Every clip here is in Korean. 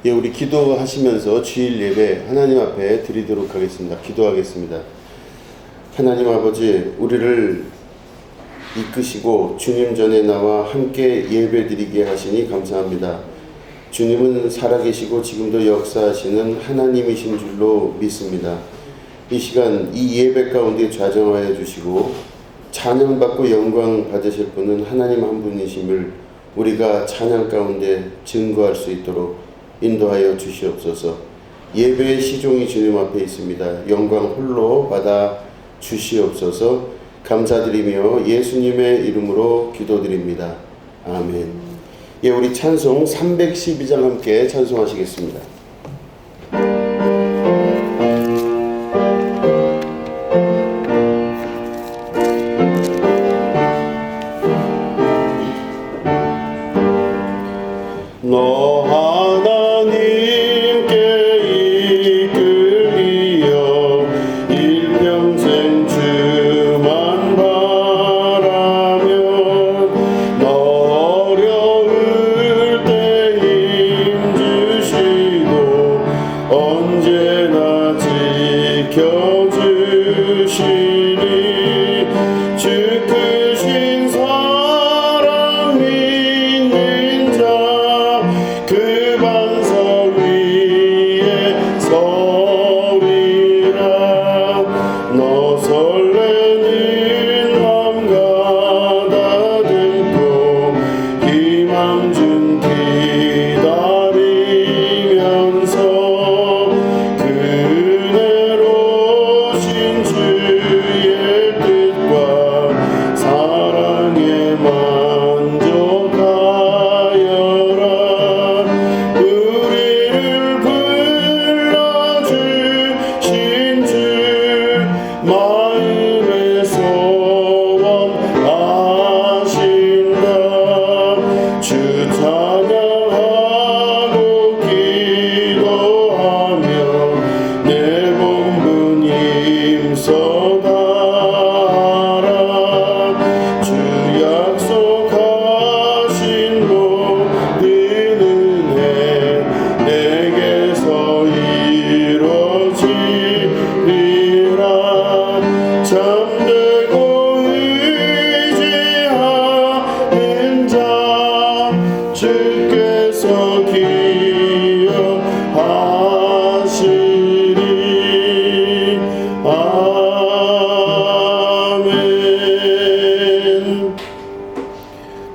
예, 우리 기도하시면서 주일 예배 하나님 앞에 드리도록 하겠습니다. 기도하겠습니다. 하나님 아버지, 우리를 이끄시고 주님 전에 나와 함께 예배드리게 하시니 감사합니다. 주님은 살아계시고 지금도 역사하시는 하나님이신 줄로 믿습니다. 이 시간 이 예배 가운데 좌정하여 주시고 찬양받고 영광 받으실 분은 하나님 한 분이심을 우리가 찬양 가운데 증거할 수 있도록 인도하여 주시옵소서. 예배의 시종이 주님 앞에 있습니다. 영광 홀로 받아 주시옵소서. 감사드리며 예수님의 이름으로 기도드립니다. 아멘. 예, 우리 찬송 312장 함께 찬송하시겠습니다.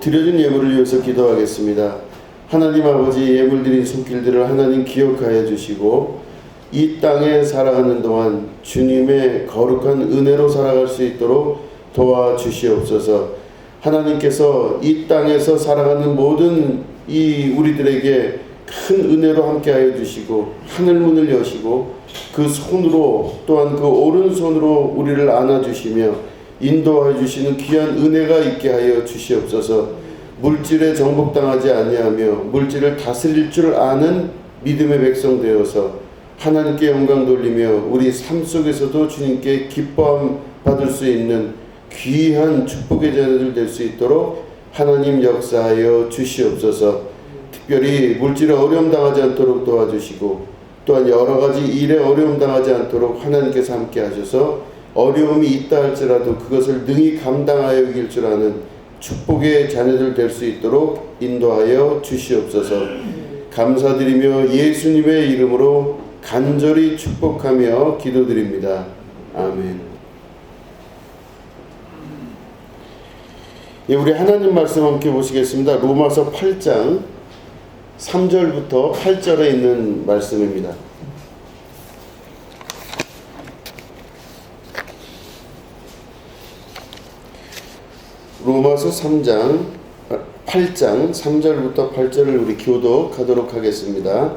드려진 예물을 위해서 기도하겠습니다. 하나님 아버지, 예물 드린 손길들을 하나님 기억하여 주시고 이 땅에 살아가는 동안 주님의 거룩한 은혜로 살아갈 수 있도록 도와주시옵소서. 하나님께서 이 땅에서 살아가는 모든 이 우리들에게 큰 은혜로 함께하여 주시고 하늘문을 여시고 그 손으로 또한 그 오른손으로 우리를 안아주시며 인도하여 주시는 귀한 은혜가 있게 하여 주시옵소서. 물질에 정복당하지 아니하며 물질을 다스릴 줄 아는 믿음의 백성 되어서 하나님께 영광 돌리며 우리 삶 속에서도 주님께 기뻐함 받을 수 있는 귀한 축복의 자녀들 될 수 있도록 하나님 역사하여 주시옵소서. 특별히 물질에 어려움 당하지 않도록 도와주시고 또한 여러 가지 일에 어려움 당하지 않도록 하나님께서 함께 하셔서 어려움이 있다 할지라도 그것을 능히 감당하여 이길 줄 아는 축복의 자녀들 될 수 있도록 인도하여 주시옵소서. 감사드리며 예수님의 이름으로 간절히 축복하며 기도드립니다. 아멘. 예, 우리 하나님 말씀 함께 보시겠습니다. 로마서 8장 3절부터 8절에 있는 말씀입니다. 로마서 8장 3절부터 8절을 우리 교독하도록 하겠습니다.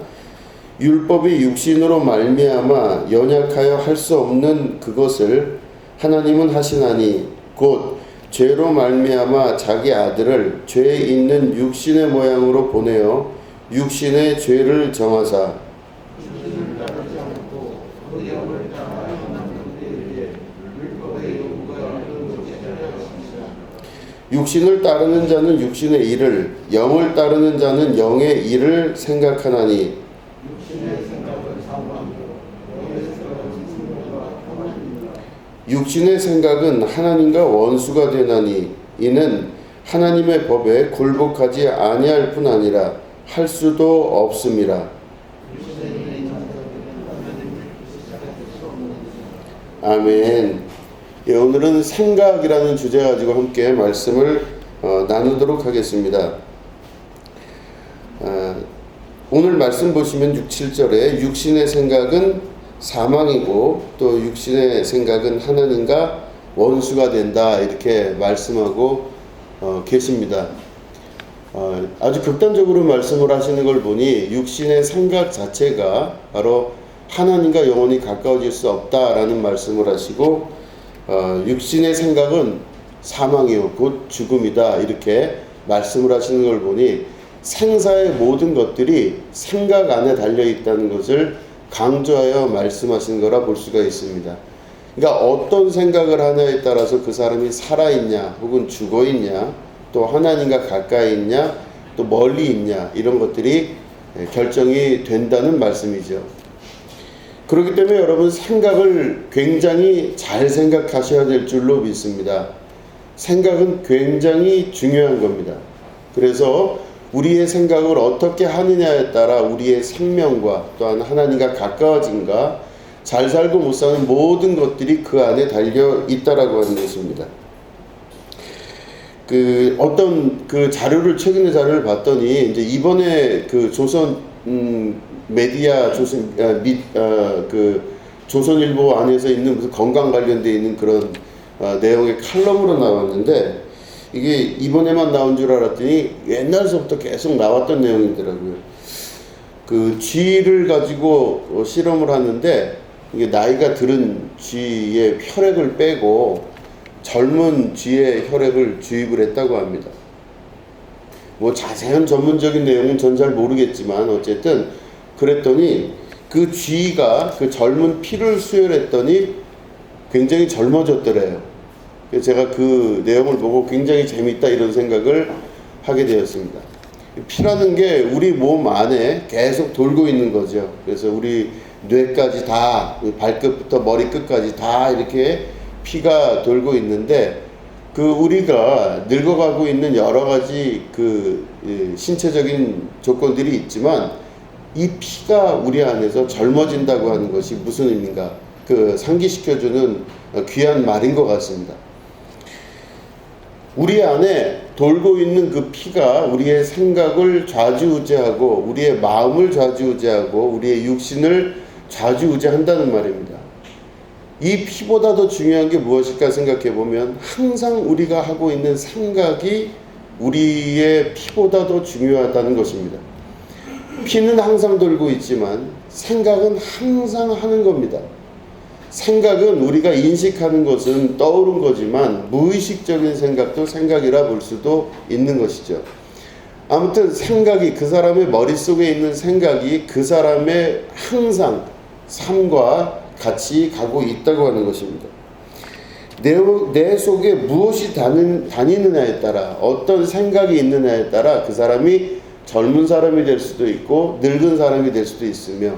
율법이 육신으로 말미암아 연약하여 할 수 없는 그것을 하나님은 하시나니 곧 죄로 말미암아 자기 아들을 죄 있는 육신의 모양으로 보내어 육신의 죄를 정하사 육신을 따르는 자는 육신의 일을, 영을 따르는 자는 영의 일을 생각하나니 육신의 생각은 하나님과 원수가 되나니 이는 하나님의 법에 굴복하지 아니할 뿐 아니라 할 수도 없음이라. 아멘. 예, 오늘은 생각이라는 주제 가지고 함께 말씀을 나누도록 하겠습니다. 오늘 말씀 보시면 6, 7절에 육신의 생각은 사망이고 또 육신의 생각은 하나님과 원수가 된다 이렇게 말씀하고 계십니다. 아주 극단적으로 말씀을 하시는 걸 보니 육신의 생각 자체가 바로 하나님과 영원히 가까워질 수 없다라는 말씀을 하시고 육신의 생각은 사망이요 곧 죽음이다 이렇게 말씀을 하시는 걸 보니 생사의 모든 것들이 생각 안에 달려있다는 것을 강조하여 말씀하시는 거라 볼 수가 있습니다. 그러니까 어떤 생각을 하냐에 따라서 그 사람이 살아있냐 혹은 죽어있냐 또 하나님과 가까이 있냐 또 멀리 있냐 이런 것들이 결정이 된다는 말씀이죠. 그렇기 때문에 여러분 생각을 굉장히 잘 생각하셔야 될 줄로 믿습니다. 생각은 굉장히 중요한 겁니다. 그래서 우리의 생각을 어떻게 하느냐에 따라 우리의 생명과 또한 하나님과 가까워짐과 잘 살고 못 사는 모든 것들이 그 안에 달려 있다라고 하는 것입니다. 어떤 자료를 최근에 자료를 봤더니 이제 이번에 조선 메디아 조선일보 안에서 있는 무슨 건강 관련되어 있는 그런 내용의 칼럼으로 나왔는데 이게 이번에만 나온 줄 알았더니 옛날서부터 계속 나왔던 내용이더라고요. 쥐를 가지고 실험을 하는데 이게 나이가 들은 쥐의 혈액을 빼고 젊은 쥐의 혈액을 주입을 했다고 합니다. 뭐 자세한 전문적인 내용은 전 잘 모르겠지만 어쨌든 그랬더니 그 쥐가 그 젊은 피를 수혈했더니 굉장히 젊어졌더래요. 제가 그 내용을 보고 굉장히 재밌다 이런 생각을 하게 되었습니다. 피라는 게 우리 몸 안에 계속 돌고 있는 거죠. 그래서 우리 뇌까지 다 발끝부터 머리끝까지 다 이렇게 피가 돌고 있는데 우리가 늙어가고 있는 여러 가지 신체적인 조건들이 있지만 이 피가 우리 안에서 젊어진다고 하는 것이 무슨 의미인가? 상기시켜주는 귀한 말인 것 같습니다. 우리 안에 돌고 있는 그 피가 우리의 생각을 좌지우지하고 우리의 마음을 좌지우지하고 우리의 육신을 좌지우지한다는 말입니다. 이 피보다 더 중요한 게 무엇일까 생각해 보면 항상 우리가 하고 있는 생각이 우리의 피보다 더 중요하다는 것입니다. 피는 항상 돌고 있지만 생각은 항상 하는 겁니다. 생각은 우리가 인식하는 것은 떠오른 거지만 무의식적인 생각도 생각이라 볼 수도 있는 것이죠. 아무튼 생각이 그 사람의 머릿속에 있는 생각이 그 사람의 항상 삶과 같이 가고 있다고 하는 것입니다. 내 속에 무엇이 다니느냐에 따라 어떤 생각이 있느냐에 따라 그 사람이 젊은 사람이 될 수도 있고 늙은 사람이 될 수도 있으며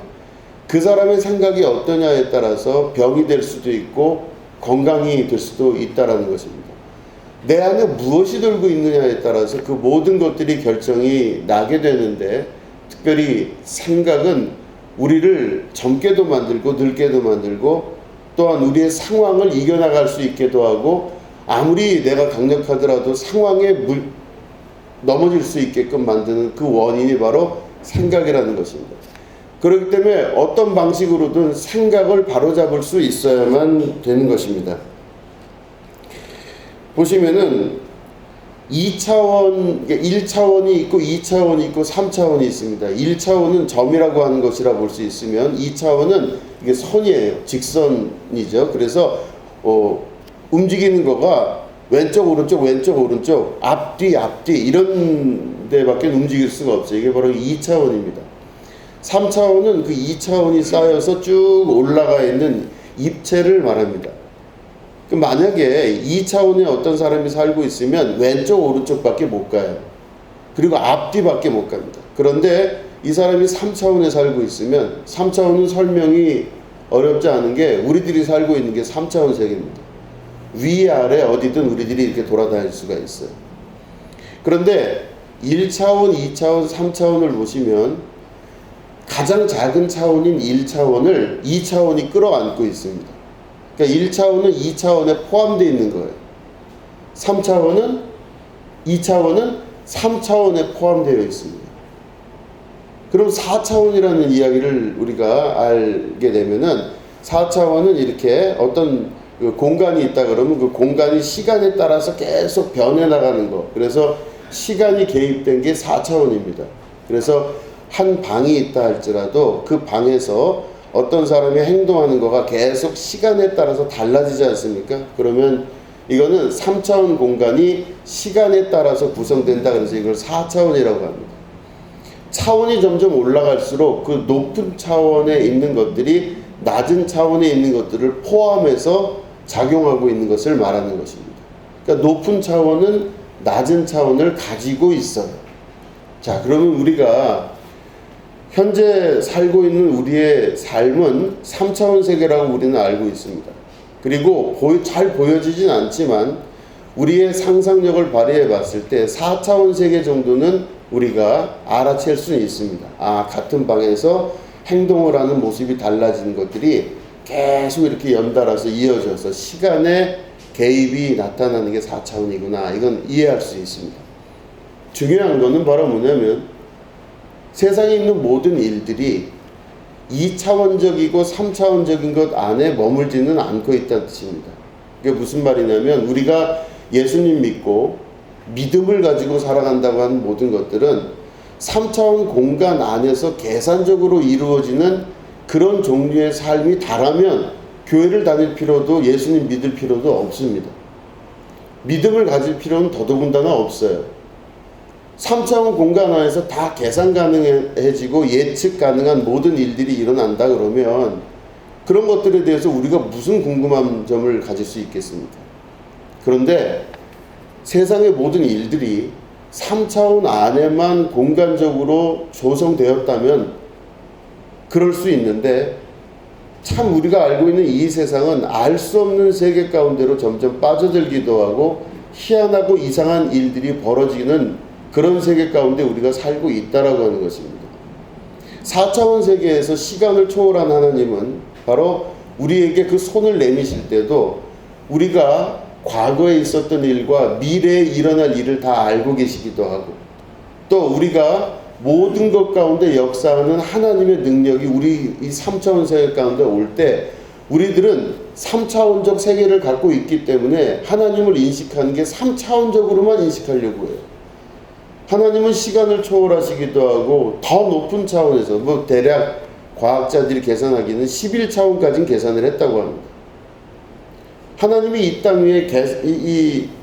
그 사람의 생각이 어떠냐에 따라서 병이 될 수도 있고 건강이 될 수도 있다라는 것입니다. 내 안에 무엇이 돌고 있느냐에 따라서 그 모든 것들이 결정이 나게 되는데 특별히 생각은 우리를 젊게도 만들고 늙게도 만들고 또한 우리의 상황을 이겨나갈 수 있게도 하고 아무리 내가 강력하더라도 상황에 넘어질 수 있게끔 만드는 그 원인이 바로 생각이라는 것입니다. 그렇기 때문에 어떤 방식으로든 생각을 바로잡을 수 있어야만 되는 것입니다. 보시면은 1차원이 있고 2차원이 있고 3차원이 있습니다. 1차원은 점이라고 하는 것이라 볼 수 있으면 2차원은 이게 선이에요. 직선이죠. 그래서 움직이는 거가 왼쪽 오른쪽 앞뒤 이런 데밖에 움직일 수가 없어요. 이게 바로 2차원입니다. 3차원은 그 2차원이 쌓여서 쭉 올라가 있는 입체를 말합니다. 만약에 2차원에 어떤 사람이 살고 있으면 왼쪽 오른쪽밖에 못 가요. 그리고 앞뒤밖에 못 갑니다. 그런데 이 사람이 3차원에 살고 있으면 3차원은 설명이 어렵지 않은 게 우리들이 살고 있는 게 3차원 세계입니다. 위아래 어디든 우리들이 이렇게 돌아다닐 수가 있어요. 그런데 1차원, 2차원, 3차원을 보시면 가장 작은 차원인 1차원을 2차원이 끌어안고 있습니다. 그러니까 1차원은 2차원에 포함되어 있는 거예요. 3차원은 2차원은 3차원에 포함되어 있습니다. 그럼 4차원이라는 이야기를 우리가 알게 되면은 4차원은 이렇게 어떤 그 공간이 있다 그러면 그 공간이 시간에 따라서 계속 변해 나가는 거. 그래서 시간이 개입된 게 4차원입니다. 그래서 한 방이 있다 할지라도 그 방에서 어떤 사람이 행동하는 거가 계속 시간에 따라서 달라지지 않습니까? 그러면 이거는 3차원 공간이 시간에 따라서 구성된다. 그래서 이걸 4차원이라고 합니다. 차원이 점점 올라갈수록 그 높은 차원에 있는 것들이 낮은 차원에 있는 것들을 포함해서 작용하고 있는 것을 말하는 것입니다. 그러니까 높은 차원은 낮은 차원을 가지고 있어요. 자, 그러면 우리가 현재 살고 있는 우리의 삶은 3차원 세계라고 우리는 알고 있습니다. 그리고 잘 보여지진 않지만 우리의 상상력을 발휘해 봤을 때 4차원 세계 정도는 우리가 알아챌 수는 있습니다. 같은 방에서 행동을 하는 모습이 달라지는 것들이 계속 이렇게 연달아서 이어져서 시간의 개입이 나타나는 게 4차원이구나. 이건 이해할 수 있습니다. 중요한 거는 바로 뭐냐면 세상에 있는 모든 일들이 2차원적이고 3차원적인 것 안에 머물지는 않고 있다는 뜻입니다. 그게 무슨 말이냐면 우리가 예수님 믿고 믿음을 가지고 살아간다고 하는 모든 것들은 3차원 공간 안에서 계산적으로 이루어지는 그런 종류의 삶이 다라면 교회를 다닐 필요도 예수님 믿을 필요도 없습니다. 믿음을 가질 필요는 더더군다나 없어요. 3차원 공간 안에서 다 계산 가능해지고 예측 가능한 모든 일들이 일어난다 그러면 그런 것들에 대해서 우리가 무슨 궁금한 점을 가질 수 있겠습니까? 그런데 세상의 모든 일들이 3차원 안에만 공간적으로 조성되었다면 그럴 수 있는데 참 우리가 알고 있는 이 세상은 알 수 없는 세계 가운데로 점점 빠져들기도 하고 희한하고 이상한 일들이 벌어지는 그런 세계 가운데 우리가 살고 있다라고 하는 것입니다. 4차원 세계에서 시간을 초월한 하나님은 바로 우리에게 그 손을 내미실 때도 우리가 과거에 있었던 일과 미래에 일어날 일을 다 알고 계시기도 하고 또 우리가 모든 것 가운데 역사하는 하나님의 능력이 우리 이 3차원 세계 가운데 올 때 우리들은 3차원적 세계를 갖고 있기 때문에 하나님을 인식하는 게 3차원적으로만 인식하려고 해요. 하나님은 시간을 초월하시기도 하고 더 높은 차원에서 대략 과학자들이 계산하기는 11차원까지는 계산을 했다고 합니다. 하나님이 이 땅 위에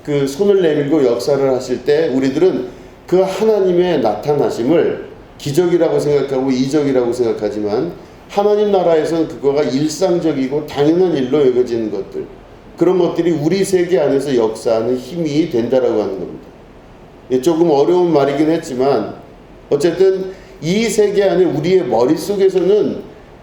그 손을 내밀고 역사를 하실 때 우리들은 그 하나님의 나타나심을 기적이라고 생각하고 이적이라고 생각하지만 하나님 나라에서는 그거가 일상적이고 당연한 일로 여겨지는 것들, 그런 것들이 우리 세계 안에서 역사하는 힘이 된다라고 하는 겁니다. 조금 어려운 말이긴 했지만 어쨌든 이 세계 안에 우리의 머릿속에서는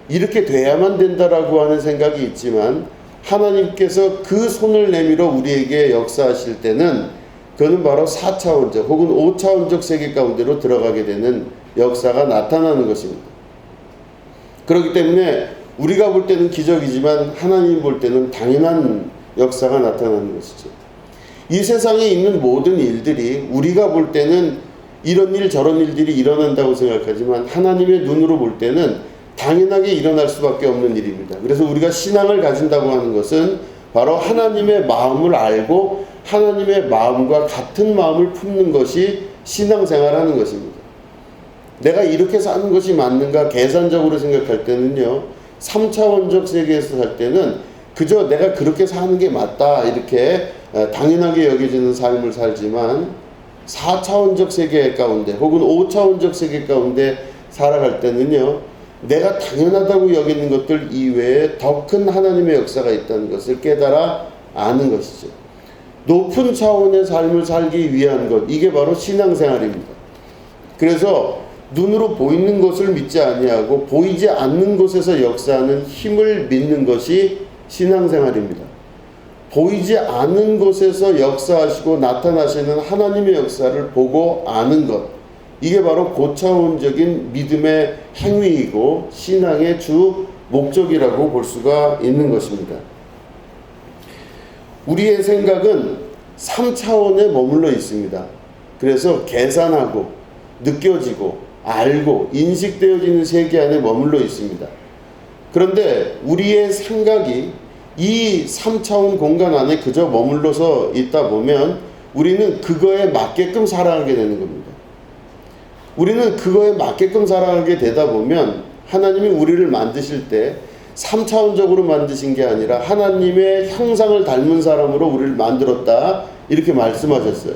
이렇게 돼야만 된다라고 하는 생각이 있지만 하나님께서 그 손을 내밀어 우리에게 역사하실 때는 그거는 바로 4차원적 혹은 5차원적 세계 가운데로 들어가게 되는 역사가 나타나는 것입니다. 그렇기 때문에 우리가 볼 때는 기적이지만 하나님 볼 때는 당연한 역사가 나타나는 것이죠. 이 세상에 있는 모든 일들이 우리가 볼 때는 이런 일 저런 일들이 일어난다고 생각하지만 하나님의 눈으로 볼 때는 당연하게 일어날 수밖에 없는 일입니다. 그래서 우리가 신앙을 가진다고 하는 것은 바로 하나님의 마음을 알고 하나님의 마음과 같은 마음을 품는 것이 신앙생활하는 것입니다. 내가 이렇게 사는 것이 맞는가 계산적으로 생각할 때는요, 3차원적 세계에서 살 때는 그저 내가 그렇게 사는 게 맞다 이렇게 당연하게 여겨지는 삶을 살지만 4차원적 세계 가운데 혹은 5차원적 세계 가운데 살아갈 때는요, 내가 당연하다고 여기는 것들 이외에 더 큰 하나님의 역사가 있다는 것을 깨달아 아는 것이죠. 높은 차원의 삶을 살기 위한 것, 이게 바로 신앙생활입니다. 그래서 눈으로 보이는 것을 믿지 아니하고 보이지 않는 곳에서 역사하는 힘을 믿는 것이 신앙생활입니다. 보이지 않는 곳에서 역사하시고 나타나시는 하나님의 역사를 보고 아는 것, 이게 바로 고차원적인 믿음의 행위이고 신앙의 주 목적이라고 볼 수가 있는 것입니다. 우리의 생각은 3차원에 머물러 있습니다. 그래서 계산하고 느껴지고 알고 인식되어지는 세계 안에 머물러 있습니다. 그런데 우리의 생각이 이 3차원 공간 안에 그저 머물러서 있다 보면 우리는 그거에 맞게끔 살아가게 되는 겁니다. 우리는 그거에 맞게끔 살아가게 되다 보면 하나님이 우리를 만드실 때 3차원적으로 만드신 게 아니라 하나님의 형상을 닮은 사람으로 우리를 만들었다, 이렇게 말씀하셨어요.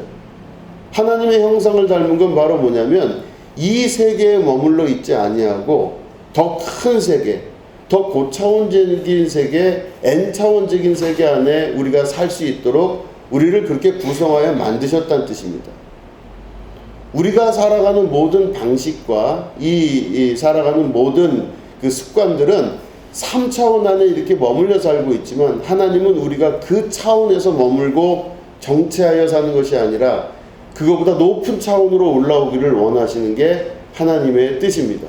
하나님의 형상을 닮은 건 바로 뭐냐면 이 세계에 머물러 있지 아니하고 더 큰 세계, 더 고차원적인 세계, N차원적인 세계 안에 우리가 살 수 있도록 우리를 그렇게 구성하여 만드셨다는 뜻입니다. 우리가 살아가는 모든 방식과 이 살아가는 모든 그 습관들은 3차원 안에 이렇게 머물러 살고 있지만 하나님은 우리가 그 차원에서 머물고 정체하여 사는 것이 아니라 그거보다 높은 차원으로 올라오기를 원하시는 게 하나님의 뜻입니다.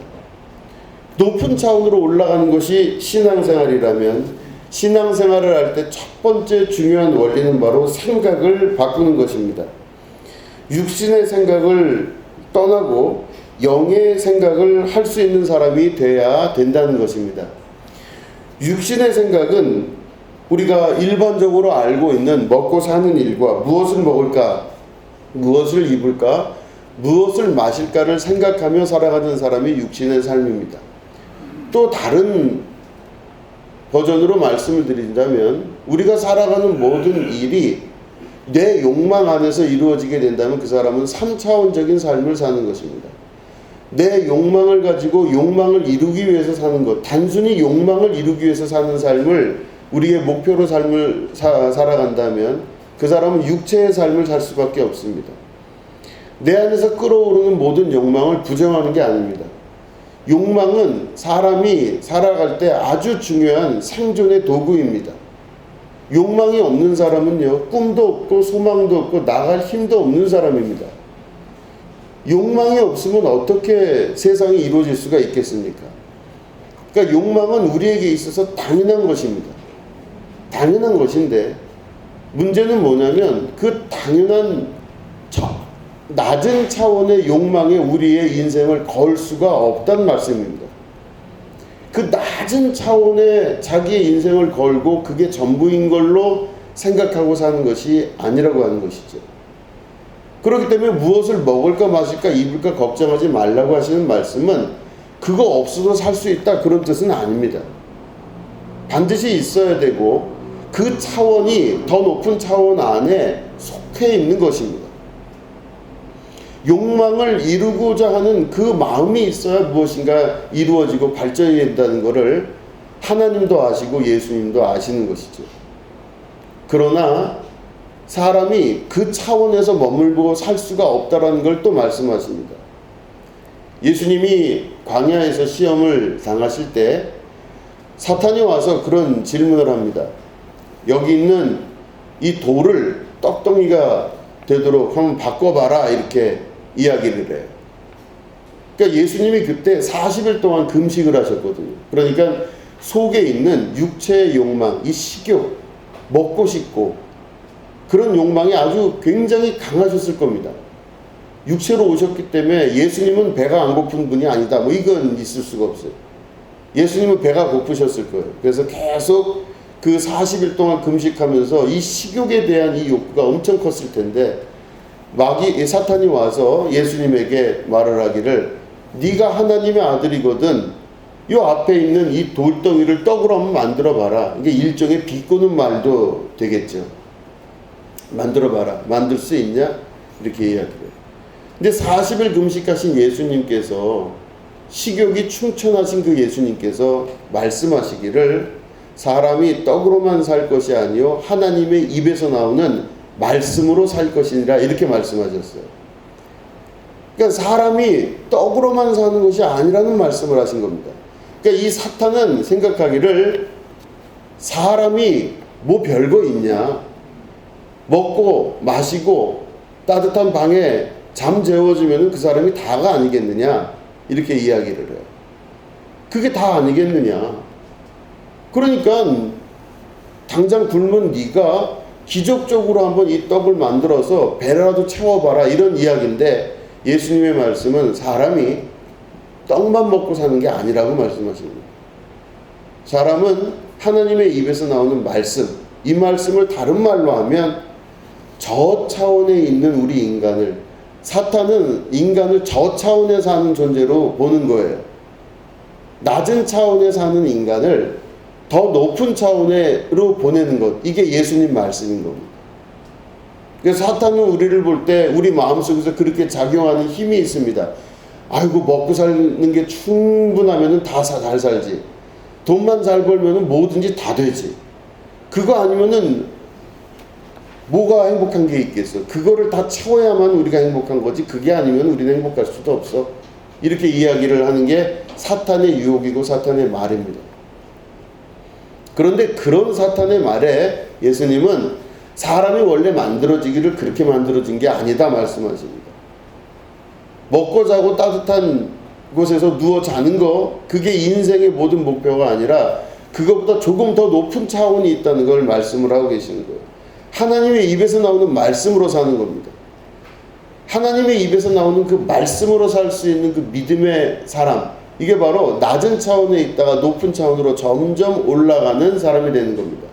높은 차원으로 올라가는 것이 신앙생활이라면 신앙생활을 할 때 첫 번째 중요한 원리는 바로 생각을 바꾸는 것입니다. 육신의 생각을 떠나고 영의 생각을 할 수 있는 사람이 돼야 된다는 것입니다. 육신의 생각은 우리가 일반적으로 알고 있는 먹고 사는 일과 무엇을 먹을까, 무엇을 입을까, 무엇을 마실까를 생각하며 살아가는 사람이 육신의 삶입니다. 또 다른 버전으로 말씀을 드린다면 우리가 살아가는 모든 일이 내 욕망 안에서 이루어지게 된다면 그 사람은 3차원적인 삶을 사는 것입니다. 내 욕망을 가지고 욕망을 이루기 위해서 사는 것, 단순히 욕망을 이루기 위해서 사는 삶을 우리의 목표로 삶을 살아간다면 그 사람은 육체의 삶을 살 수밖에 없습니다. 내 안에서 끓어오르는 모든 욕망을 부정하는 게 아닙니다. 욕망은 사람이 살아갈 때 아주 중요한 생존의 도구입니다. 욕망이 없는 사람은요, 꿈도 없고 소망도 없고 나갈 힘도 없는 사람입니다. 욕망이 없으면 어떻게 세상이 이루어질 수가 있겠습니까? 그러니까 욕망은 우리에게 있어서 당연한 것입니다. 당연한 것인데 문제는 뭐냐면 그 당연한 낮은 차원의 욕망에 우리의 인생을 걸 수가 없다는 말씀입니다. 그 낮은 차원의 자기의 인생을 걸고 그게 전부인 걸로 생각하고 사는 것이 아니라고 하는 것이죠. 그렇기 때문에 무엇을 먹을까 마실까 입을까 걱정하지 말라고 하시는 말씀은 그거 없어도 살 수 있다, 그런 뜻은 아닙니다. 반드시 있어야 되고 그 차원이 더 높은 차원 안에 속해 있는 것입니다. 욕망을 이루고자 하는 그 마음이 있어야 무엇인가 이루어지고 발전이 된다는 것을 하나님도 아시고 예수님도 아시는 것이죠. 그러나 사람이 그 차원에서 머물고 살 수가 없다라는 걸 또 말씀하십니다. 예수님이 광야에서 시험을 당하실 때 사탄이 와서 그런 질문을 합니다. 여기 있는 이 돌을 떡덩이가 되도록 한번 바꿔봐라, 이렇게 이야기를 해요. 그러니까 예수님이 그때 40일 동안 금식을 하셨거든요. 그러니까 속에 있는 육체의 욕망, 이 식욕, 먹고 싶고 그런 욕망이 아주 굉장히 강하셨을 겁니다. 육체로 오셨기 때문에 예수님은 배가 안 고픈 분이 아니다, 뭐 이건 있을 수가 없어요. 예수님은 배가 고프셨을 거예요. 그래서 계속 그 40일 동안 금식하면서 이 식욕에 대한 이 욕구가 엄청 컸을 텐데 사탄이 와서 예수님에게 말을 하기를 네가 하나님의 아들이거든 요 앞에 있는 이 돌덩이를 떡으로 한번 만들어 봐라. 이게 일종의 비꼬는 말도 되겠죠. 만들어 봐라. 만들 수 있냐? 이렇게 이야기해요. 근데 40일 금식하신 예수님께서, 식욕이 충천하신 그 예수님께서 말씀하시기를 사람이 떡으로만 살 것이 아니요 하나님의 입에서 나오는 말씀으로 살 것이니라, 이렇게 말씀하셨어요. 그러니까 사람이 떡으로만 사는 것이 아니라는 말씀을 하신 겁니다. 그러니까 이 사탄은 생각하기를 사람이 뭐 별거 있냐? 먹고 마시고 따뜻한 방에 잠 재워주면 그 사람이 다가 아니겠느냐? 이렇게 이야기를 해요. 그게 다 아니겠느냐? 그러니까 당장 굶은 네가 기적적으로 한번 이 떡을 만들어서 배라도 채워봐라, 이런 이야기인데, 예수님의 말씀은 사람이 떡만 먹고 사는 게 아니라고 말씀하십니다. 사람은 하나님의 입에서 나오는 말씀, 이 말씀을 다른 말로 하면 저 차원에 있는 우리 인간을, 사탄은 인간을 저 차원에 사는 존재로 보는 거예요. 낮은 차원에 사는 인간을 더 높은 차원으로 보내는 것, 이게 예수님 말씀인 겁니다. 그래서 사탄은 우리를 볼 때 우리 마음속에서 그렇게 작용하는 힘이 있습니다. 아이고, 먹고 사는 게 충분하면 다 잘 살지, 돈만 잘 벌면 뭐든지 다 되지, 그거 아니면은 뭐가 행복한 게 있겠어, 그거를 다 채워야만 우리가 행복한 거지, 그게 아니면 우리는 행복할 수도 없어, 이렇게 이야기를 하는 게 사탄의 유혹이고 사탄의 말입니다. 그런데 그런 사탄의 말에 예수님은 사람이 원래 만들어지기를 그렇게 만들어진 게 아니다 말씀하십니다. 먹고 자고 따뜻한 곳에서 누워 자는 거, 그게 인생의 모든 목표가 아니라 그것보다 조금 더 높은 차원이 있다는 걸 말씀을 하고 계시는 거예요. 하나님의 입에서 나오는 말씀으로 사는 겁니다. 하나님의 입에서 나오는 그 말씀으로 살 수 있는 그 믿음의 사람, 이게 바로 낮은 차원에 있다가 높은 차원으로 점점 올라가는 사람이 되는 겁니다.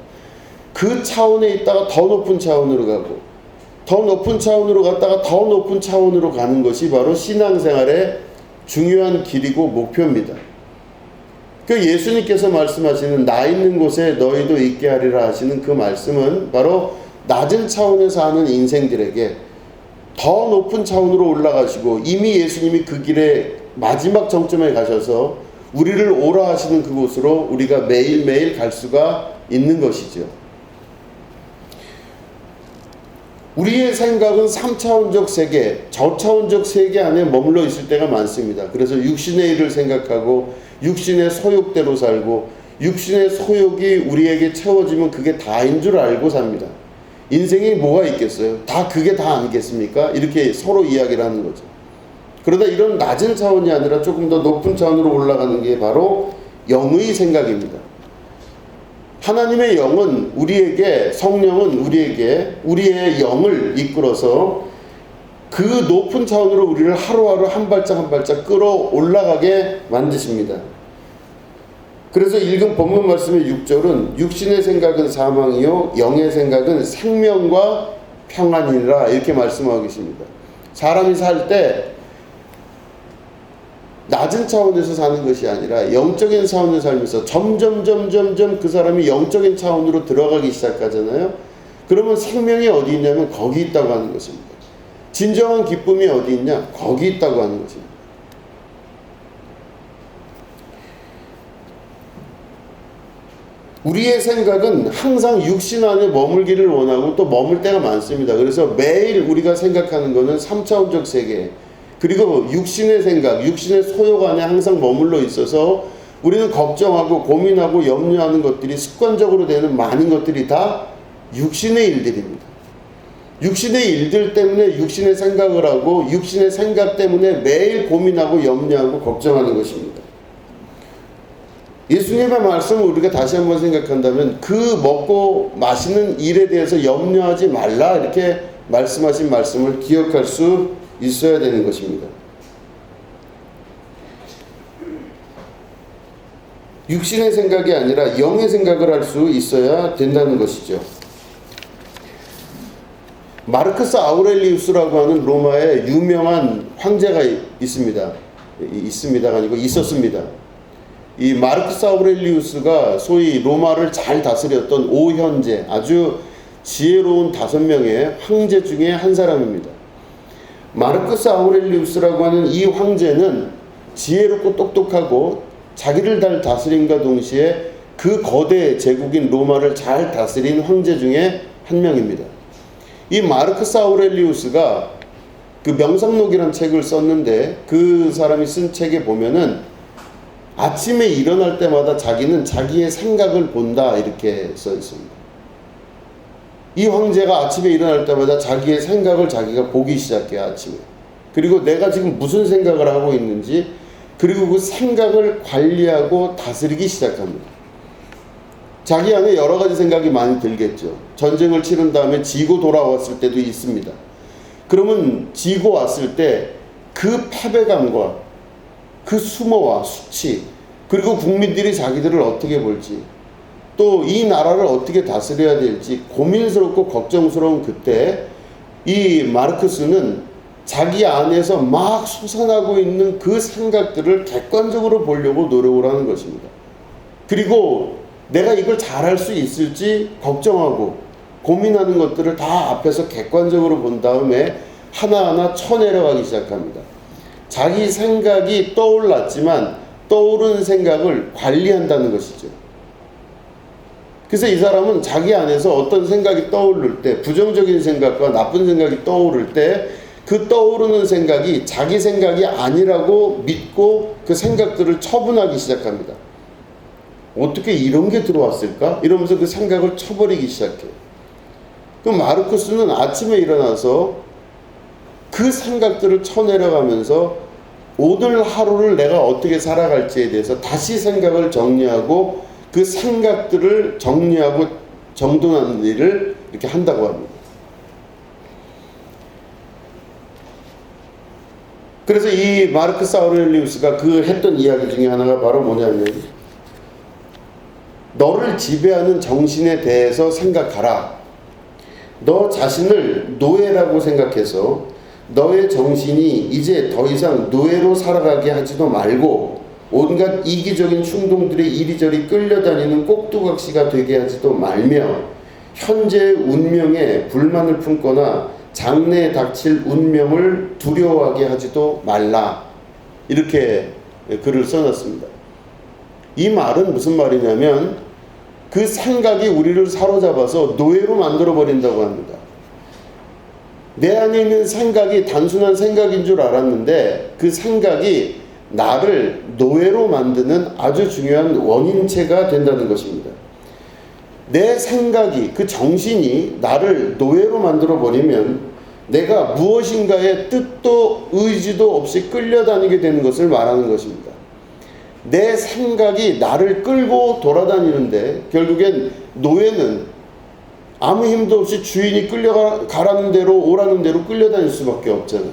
그 차원에 있다가 더 높은 차원으로 가고, 더 높은 차원으로 갔다가 더 높은 차원으로 가는 것이 바로 신앙생활의 중요한 길이고 목표입니다. 그 예수님께서 말씀하시는 나 있는 곳에 너희도 있게 하리라 하시는 그 말씀은 바로 낮은 차원에서 사는 인생들에게 더 높은 차원으로 올라가시고, 이미 예수님이 그 길에 마지막 정점에 가셔서 우리를 오라 하시는 그곳으로 우리가 매일매일 갈 수가 있는 것이죠. 우리의 생각은 3차원적 세계, 저차원적 세계 안에 머물러 있을 때가 많습니다. 그래서 육신의 일을 생각하고 육신의 소욕대로 살고, 육신의 소욕이 우리에게 채워지면 그게 다인 줄 알고 삽니다. 인생이 뭐가 있겠어요? 다 그게 다 아니겠습니까? 이렇게 서로 이야기를 하는 거죠. 그러다 이런 낮은 차원이 아니라 조금 더 높은 차원으로 올라가는 게 바로 영의 생각입니다. 하나님의 영은 우리에게, 성령은 우리에게 우리의 영을 이끌어서 그 높은 차원으로 우리를 하루하루 한 발짝 한 발짝 끌어올라가게 만드십니다. 그래서 읽은 본문 말씀의 6절은 육신의 생각은 사망이요 영의 생각은 생명과 평안이라, 이렇게 말씀하고 계십니다. 사람이 살 때 낮은 차원에서 사는 것이 아니라 영적인 차원에서 살면서 점점 그 사람이 영적인 차원으로 들어가기 시작하잖아요. 그러면 생명이 어디 있냐면 거기 있다고 하는 것입니다. 진정한 기쁨이 어디 있냐? 거기 있다고 하는 것입니다. 우리의 생각은 항상 육신 안에 머물기를 원하고 또 머물 때가 많습니다. 그래서 매일 우리가 생각하는 것은 3차원적 세계, 그리고 육신의 생각, 육신의 소욕 안에 항상 머물러 있어서 우리는 걱정하고 고민하고 염려하는 것들이 습관적으로 되는 많은 것들이 다 육신의 일들입니다. 육신의 일들 때문에 육신의 생각을 하고, 육신의 생각 때문에 매일 고민하고 염려하고 걱정하는 것입니다. 예수님의 말씀을 우리가 다시 한번 생각한다면 그 먹고 마시는 일에 대해서 염려하지 말라, 이렇게 말씀하신 말씀을 기억할 수 있어야 되는 것입니다. 육신의 생각이 아니라 영의 생각을 할 수 있어야 된다는 것이죠. 마르크스 아우렐리우스라고 하는 로마의 유명한 황제가 있습니다. 있습니다가 아니고 있었습니다. 이 마르크스 아우렐리우스가 소위 로마를 잘 다스렸던 오현제, 아주 지혜로운 5명의 황제 중에 한 사람입니다. 마르크스 아우렐리우스라고 하는 이 황제는 지혜롭고 똑똑하고 자기를 잘 다스림과 동시에 그 거대 제국인 로마를 잘 다스린 황제 중에 한 명입니다. 이 마르크스 아우렐리우스가 그 명상록이라는 책을 썼는데, 그 사람이 쓴 책에 보면은 아침에 일어날 때마다 자기는 자기의 생각을 본다, 이렇게 써 있습니다. 이 황제가 아침에 일어날 때마다 자기의 생각을 자기가 보기 시작해요. 아침에. 그리고 내가 지금 무슨 생각을 하고 있는지, 그리고 그 생각을 관리하고 다스리기 시작합니다. 자기 안에 여러 가지 생각이 많이 들겠죠. 전쟁을 치른 다음에 지고 돌아왔을 때도 있습니다. 그러면 지고 왔을 때 그 패배감과 그 수모와 수치, 그리고 국민들이 자기들을 어떻게 볼지, 또 이 나라를 어떻게 다스려야 될지 고민스럽고 걱정스러운 그때 이 마르크스는 자기 안에서 막 솟아나고 있는 그 생각들을 객관적으로 보려고 노력을 하는 것입니다. 그리고 내가 이걸 잘할 수 있을지 걱정하고 고민하는 것들을 다 앞에서 객관적으로 본 다음에 하나하나 쳐내려가기 시작합니다. 자기 생각이 떠올랐지만 떠오른 생각을 관리한다는 것이죠. 그래서 이 사람은 자기 안에서 어떤 생각이 떠오를 때, 부정적인 생각과 나쁜 생각이 떠오를 때 그 떠오르는 생각이 자기 생각이 아니라고 믿고 그 생각들을 처분하기 시작합니다. 어떻게 이런 게 들어왔을까? 이러면서 그 생각을 쳐버리기 시작해요. 그럼 마르크스는 아침에 일어나서 그 생각들을 쳐내려가면서 오늘 하루를 내가 어떻게 살아갈지에 대해서 다시 생각을 정리하고 그 생각들을 정리하고 정돈하는 일을 이렇게 한다고 합니다. 그래서 이 마르크스 아우렐리우스가 그 했던 이야기 중에 하나가 바로 뭐냐면, 너를 지배하는 정신에 대해서 생각하라. 너 자신을 노예라고 생각해서 너의 정신이 이제 더 이상 노예로 살아가게 하지도 말고 온갖 이기적인 충동들에 이리저리 끌려다니는 꼭두각시가 되게 하지도 말며 현재의 운명에 불만을 품거나 장래에 닥칠 운명을 두려워하게 하지도 말라. 이렇게 글을 써놨습니다. 이 말은 무슨 말이냐면 그 생각이 우리를 사로잡아서 노예로 만들어버린다고 합니다. 내 안에 있는 생각이 단순한 생각인 줄 알았는데 그 생각이 나를 노예로 만드는 아주 중요한 원인체가 된다는 것입니다. 내 생각이, 그 정신이 나를 노예로 만들어버리면 내가 무엇인가에 뜻도 의지도 없이 끌려다니게 되는 것을 말하는 것입니다. 내 생각이 나를 끌고 돌아다니는데 결국엔 노예는 아무 힘도 없이 주인이 가라는 대로 오라는 대로 끌려다닐 수밖에 없잖아요.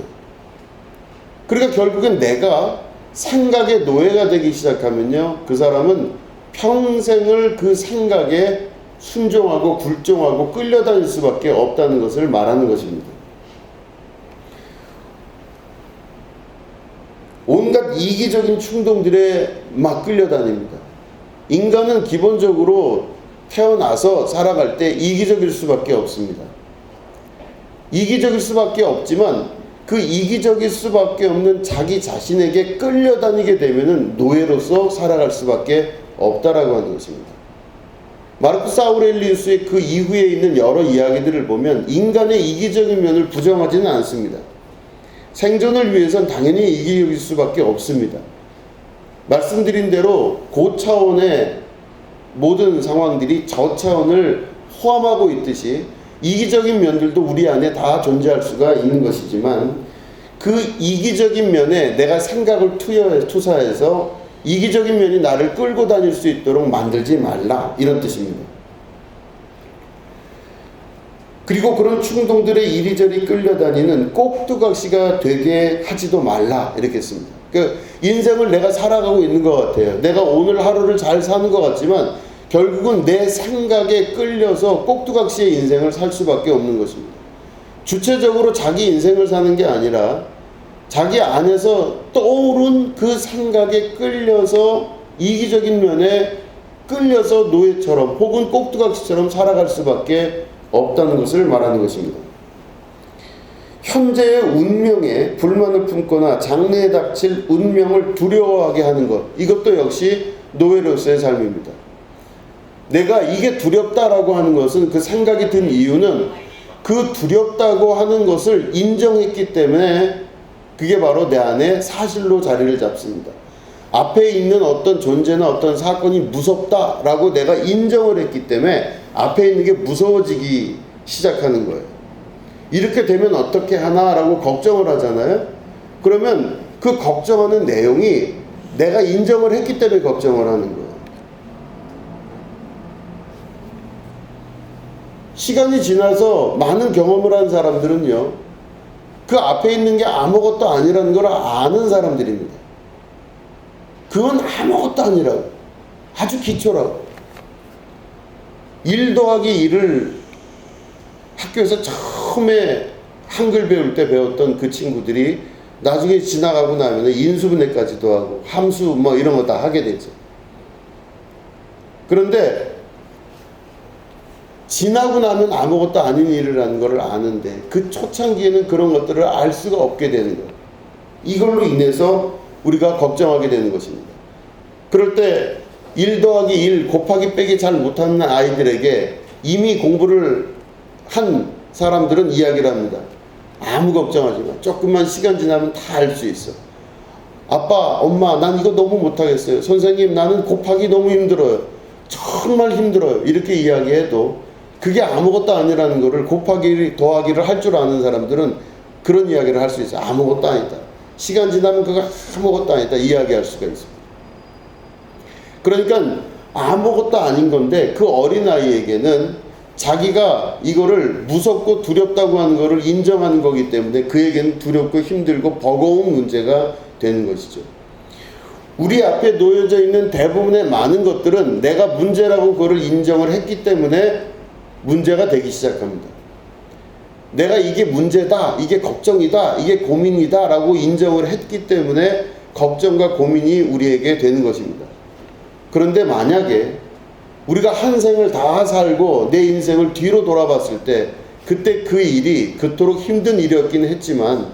그러니까 결국엔 내가 생각의 노예가 되기 시작하면요, 그 사람은 평생을 그 생각에 순종하고 굴종하고 끌려다닐 수밖에 없다는 것을 말하는 것입니다. 온갖 이기적인 충동들에 막 끌려다닙니다. 인간은 기본적으로 태어나서 살아갈 때 이기적일 수밖에 없습니다. 이기적일 수밖에 없지만 그 이기적일 수밖에 없는 자기 자신에게 끌려다니게 되면은 노예로서 살아갈 수밖에 없다라고 하는 것입니다. 마르쿠스 아우렐리우스의 그 이후에 있는 여러 이야기들을 보면 인간의 이기적인 면을 부정하지는 않습니다. 생존을 위해선 당연히 이기적일 수밖에 없습니다. 말씀드린 대로 고차원의 모든 상황들이 저차원을 포함하고 있듯이 이기적인 면들도 우리 안에 다 존재할 수가 있는 것이지만 그 이기적인 면에 내가 생각을 투사해서 이기적인 면이 나를 끌고 다닐 수 있도록 만들지 말라, 이런 뜻입니다. 그리고 그런 충동들에 이리저리 끌려다니는 꼭두각시가 되게 하지도 말라, 이렇게 했습니다. 그러니까 인생을 내가 살아가고 있는 것 같아요. 내가 오늘 하루를 잘 사는 것 같지만 결국은 내 생각에 끌려서 꼭두각시의 인생을 살 수밖에 없는 것입니다. 주체적으로 자기 인생을 사는 게 아니라 자기 안에서 떠오른 그 생각에 끌려서 이기적인 면에 끌려서 노예처럼 혹은 꼭두각시처럼 살아갈 수밖에 없다는 것을 말하는 것입니다. 현재의 운명에 불만을 품거나 장래에 닥칠 운명을 두려워하게 하는 것, 이것도 역시 노예로서의 삶입니다. 내가 이게 두렵다라고 하는 것은, 그 생각이 든 이유는 그 두렵다고 하는 것을 인정했기 때문에 그게 바로 내 안에 사실로 자리를 잡습니다. 앞에 있는 어떤 존재나 어떤 사건이 무섭다라고 내가 인정을 했기 때문에 앞에 있는 게 무서워지기 시작하는 거예요. 이렇게 되면 어떻게 하나라고 걱정을 하잖아요. 그러면 그 걱정하는 내용이 내가 인정을 했기 때문에 걱정을 하는 거예요. 시간이 지나서 많은 경험을 한 사람들은요, 그 앞에 있는 게 아무것도 아니라는 걸 아는 사람들입니다. 그건 아무것도 아니라고. 아주 기초라고. 1 더하기 1을 학교에서 처음에 한글 배울 때 배웠던 그 친구들이 나중에 지나가고 나면 인수분해까지도 하고 함수 뭐 이런 거 다 하게 되죠. 그런데 지나고 나면 아무것도 아닌 일을 하는 걸 아는데 그 초창기에는 그런 것들을 알 수가 없게 되는 거예요. 이걸로 인해서 우리가 걱정하게 되는 것입니다. 그럴 때 1 더하기 1 곱하기 빼기 잘 못하는 아이들에게 이미 공부를 한 사람들은 이야기를 합니다. 아무 걱정하지 마. 조금만 시간 지나면 다 알 수 있어. 아빠, 엄마, 난 이거 너무 못하겠어요. 선생님, 나는 곱하기 너무 힘들어요. 정말 힘들어요. 이렇게 이야기해도 그게 아무것도 아니라는 거를 곱하기, 더하기를 할 줄 아는 사람들은 그런 이야기를 할 수 있어요. 아무것도 아니다. 시간 지나면 그거 아무것도 아니다. 이야기할 수가 있습니다. 그러니까 아무것도 아닌 건데 그 어린아이에게는 자기가 이거를 무섭고 두렵다고 하는 거를 인정하는 거기 때문에 그에게는 두렵고 힘들고 버거운 문제가 되는 것이죠. 우리 앞에 놓여져 있는 대부분의 많은 것들은 내가 문제라고 그거를 인정을 했기 때문에 문제가 되기 시작합니다. 내가 이게 문제다, 이게 걱정이다, 이게 고민이다 라고 인정을 했기 때문에 걱정과 고민이 우리에게 되는 것입니다. 그런데 만약에 우리가 한 생을 다 살고 내 인생을 뒤로 돌아봤을 때 그때 그 일이 그토록 힘든 일이었긴 했지만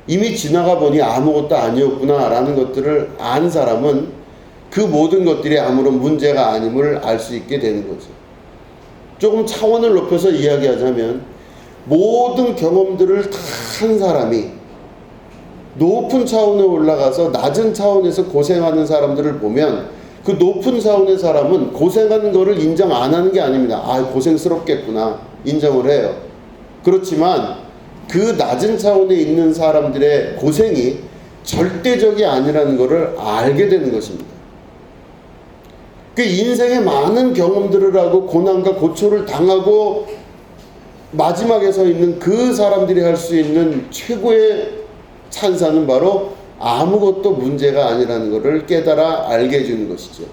이미 지나가 보니 아무것도 아니었구나 라는 것들을 안 사람은 그 모든 것들이 아무런 문제가 아님을 알 수 있게 되는 거죠. 조금 차원을 높여서 이야기하자면 모든 경험들을 다 한 사람이 높은 차원에 올라가서 낮은 차원에서 고생하는 사람들을 보면 그 높은 차원의 사람은 고생하는 거를 인정 안 하는 게 아닙니다. 아, 고생스럽겠구나. 인정을 해요. 그렇지만 그 낮은 차원에 있는 사람들의 고생이 절대적이 아니라는 것을 알게 되는 것입니다. 그 인생의 많은 경험들을 하고 고난과 고초를 당하고 마지막에 서 있는 그 사람들이 할 수 있는 최고의 찬사는 바로 아무것도 문제가 아니라는 것을 깨달아 알게 해주는 것이죠.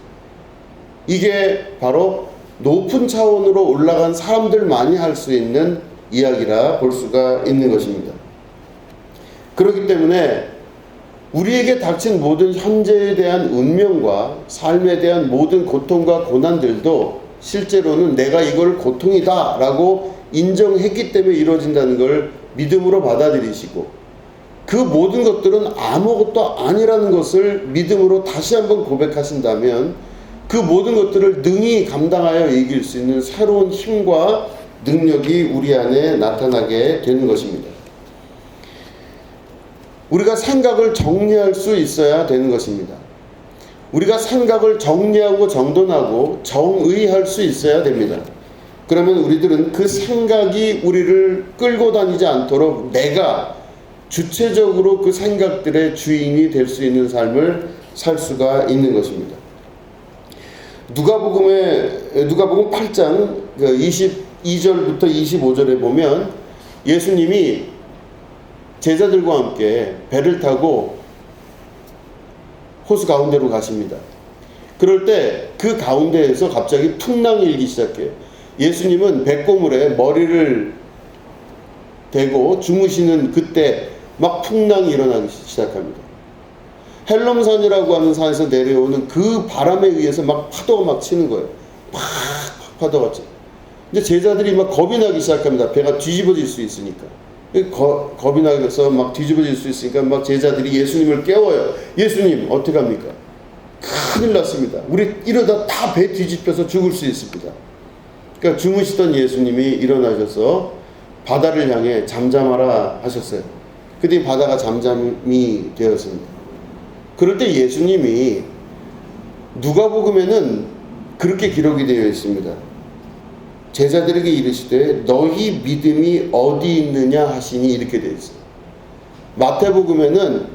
이게 바로 높은 차원으로 올라간 사람들만이 할 수 있는 이야기라 볼 수가 있는 것입니다. 그렇기 때문에 우리에게 닥친 모든 현재에 대한 운명과 삶에 대한 모든 고통과 고난들도 실제로는 내가 이걸 고통이다 라고 인정했기 때문에 이루어진다는 걸 믿음으로 받아들이시고 그 모든 것들은 아무것도 아니라는 것을 믿음으로 다시 한번 고백하신다면 그 모든 것들을 능히 감당하여 이길 수 있는 새로운 힘과 능력이 우리 안에 나타나게 되는 것입니다. 우리가 생각을 정리할 수 있어야 되는 것입니다. 우리가 생각을 정리하고 정돈하고 정의할 수 있어야 됩니다. 그러면 우리들은 그 생각이 우리를 끌고 다니지 않도록 내가 주체적으로 그 생각들의 주인이 될 수 있는 삶을 살 수가 있는 것입니다. 누가복음 8장 22절부터 25절에 보면 예수님이 제자들과 함께 배를 타고 호수 가운데로 가십니다. 그럴 때 그 가운데에서 갑자기 풍랑이 일기 시작해요. 예수님은 뱃고물에 머리를 대고 주무시는 그때 막 풍랑이 일어나기 시작합니다. 헬럼산이라고 하는 산에서 내려오는 그 바람에 의해서 막 파도가 막 치는 거예요. 팍 파도가 쳐. 근데 제자들이 막 겁이 나기 시작합니다. 배가 뒤집어질 수 있으니까. 겁이 나서 막 뒤집어질 수 있으니까 막 제자들이 예수님을 깨워요. 예수님 어떻게 합니까? 큰일 났습니다. 우리 이러다 다 배 뒤집혀서 죽을 수 있습니다. 그러니까 주무시던 예수님이 일어나셔서 바다를 향해 잠잠하라 하셨어요. 그때 바다가 잠잠이 되었습니다. 그럴 때 예수님이 누가복음에는 그렇게 기록이 되어 있습니다. 제자들에게 이르시되 너희 믿음이 어디 있느냐 하시니 이렇게 되어 있어요. 마태복음에는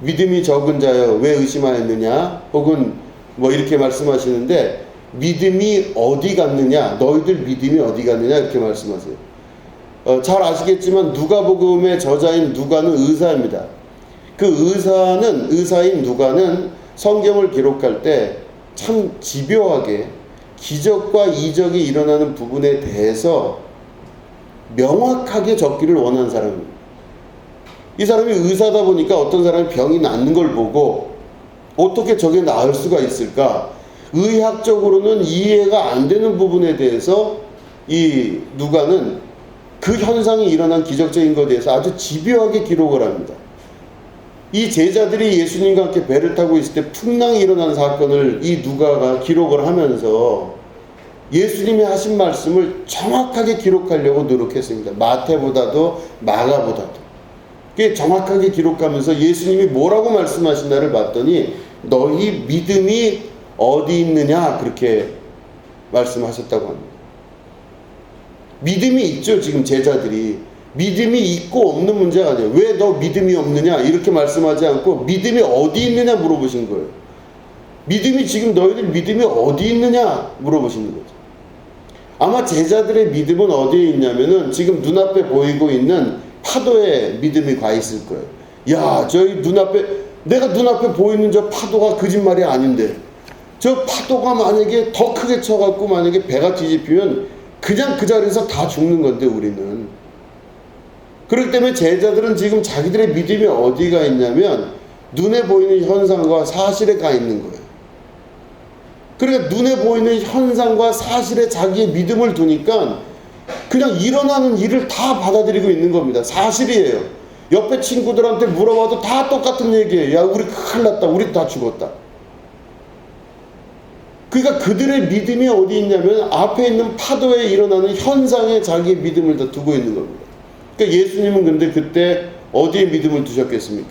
믿음이 적은 자여 왜 의심하였느냐 혹은 뭐 이렇게 말씀하시는데 믿음이 어디 갔느냐, 너희들 믿음이 어디 갔느냐 이렇게 말씀하세요. 잘 아시겠지만 누가복음의 저자인 누가는 의사입니다. 그 의사인 누가는 성경을 기록할 때 참 집요하게 기적과 이적이 일어나는 부분에 대해서 명확하게 적기를 원하는 사람입니다. 이 사람이 의사다 보니까 어떤 사람이 병이 낫는 걸 보고 어떻게 저게 나을 수가 있을까? 의학적으로는 이해가 안 되는 부분에 대해서 이 누가는 그 현상이 일어난 기적적인 것에 대해서 아주 집요하게 기록을 합니다. 이 제자들이 예수님과 함께 배를 타고 있을 때 풍랑이 일어난 사건을 이 누가가 기록을 하면서 예수님이 하신 말씀을 정확하게 기록하려고 노력했습니다. 마태보다도 마가보다도. 그게 정확하게 기록하면서 예수님이 뭐라고 말씀하신다를 봤더니 너희 믿음이 어디 있느냐 그렇게 말씀하셨다고 합니다. 믿음이 있죠. 지금 제자들이. 믿음이 있고 없는 문제가 아니에요. 왜 너 믿음이 없느냐 이렇게 말씀하지 않고 믿음이 어디 있느냐 물어보신 거예요. 믿음이 지금 너희들 믿음이 어디 있느냐 물어보시는 거죠. 아마 제자들의 믿음은 어디에 있냐면은 지금 눈앞에 보이고 있는 파도에 믿음이 가 있을 거예요. 야, 저희 내가 눈앞에 보이는 저 파도가 거짓말이 아닌데 저 파도가 만약에 더 크게 쳐갖고 만약에 배가 뒤집히면 그냥 그 자리에서 다 죽는 건데 우리는. 그렇기 때문에 제자들은 지금 자기들의 믿음이 어디가 있냐면 눈에 보이는 현상과 사실에 가 있는 거예요. 그러니까 눈에 보이는 현상과 사실에 자기의 믿음을 두니까 그냥 일어나는 일을 다 받아들이고 있는 겁니다. 사실이에요. 옆에 친구들한테 물어봐도 다 똑같은 얘기예요. 야, 우리 큰일 났다. 우리 다 죽었다. 그러니까 그들의 믿음이 어디 있냐면 앞에 있는 파도에 일어나는 현상에 자기의 믿음을 다 두고 있는 겁니다. 그러니까 예수님은 근데 그때 어디에 믿음을 두셨겠습니까?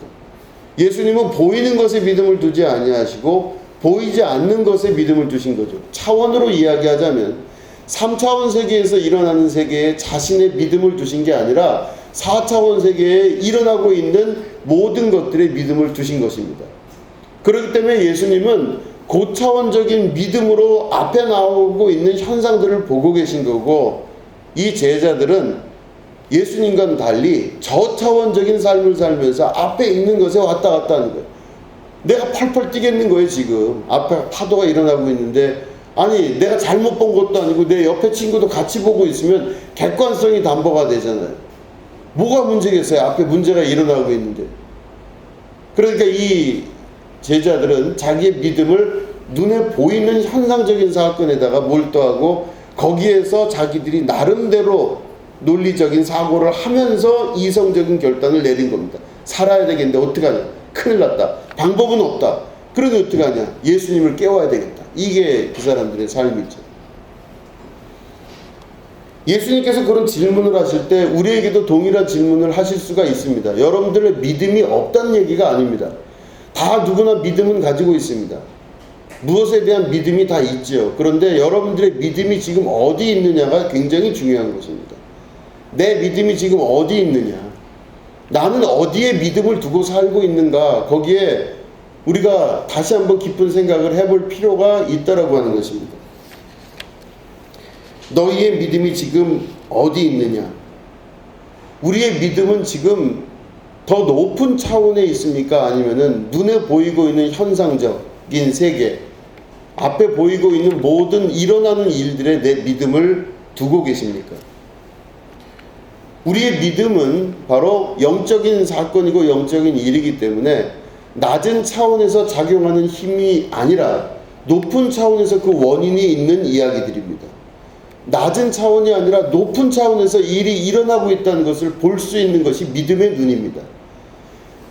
예수님은 보이는 것에 믿음을 두지 아니하시고 보이지 않는 것에 믿음을 두신 거죠. 차원으로 이야기하자면 3차원 세계에서 일어나는 세계에 자신의 믿음을 두신 게 아니라 4차원 세계에 일어나고 있는 모든 것들에 믿음을 두신 것입니다. 그렇기 때문에 예수님은 고차원적인 믿음으로 앞에 나오고 있는 현상들을 보고 계신 거고 이 제자들은 예수님과는 달리 저차원적인 삶을 살면서 앞에 있는 것에 왔다 갔다 하는 거예요. 내가 펄펄 뛰겠는 거예요. 지금 앞에 파도가 일어나고 있는데 아니 내가 잘못 본 것도 아니고 내 옆에 친구도 같이 보고 있으면 객관성이 담보가 되잖아요. 뭐가 문제겠어요? 앞에 문제가 일어나고 있는데. 그러니까 이 제자들은 자기의 믿음을 눈에 보이는 현상적인 사건에다가 몰두하고 거기에서 자기들이 나름대로 논리적인 사고를 하면서 이성적인 결단을 내린 겁니다. 살아야 되겠는데 어떡하냐? 큰일 났다. 방법은 없다. 그러니 어떡하냐? 예수님을 깨워야 되겠다. 이게 그 사람들의 삶이죠. 예수님께서 그런 질문을 하실 때 우리에게도 동일한 질문을 하실 수가 있습니다. 여러분들의 믿음이 없다는 얘기가 아닙니다. 다 누구나 믿음은 가지고 있습니다. 무엇에 대한 믿음이 다 있죠. 그런데 여러분들의 믿음이 지금 어디 있느냐가 굉장히 중요한 것입니다. 내 믿음이 지금 어디 있느냐, 나는 어디에 믿음을 두고 살고 있는가, 거기에 우리가 다시 한번 깊은 생각을 해볼 필요가 있다라고 하는 것입니다. 너희의 믿음이 지금 어디 있느냐? 우리의 믿음은 지금 더 높은 차원에 있습니까? 아니면은 눈에 보이고 있는 현상적인 세계, 앞에 보이고 있는 모든 일어나는 일들에 내 믿음을 두고 계십니까? 우리의 믿음은 바로 영적인 사건이고 영적인 일이기 때문에 낮은 차원에서 작용하는 힘이 아니라 높은 차원에서 그 원인이 있는 이야기들입니다. 낮은 차원이 아니라 높은 차원에서 일이 일어나고 있다는 것을 볼 수 있는 것이 믿음의 눈입니다.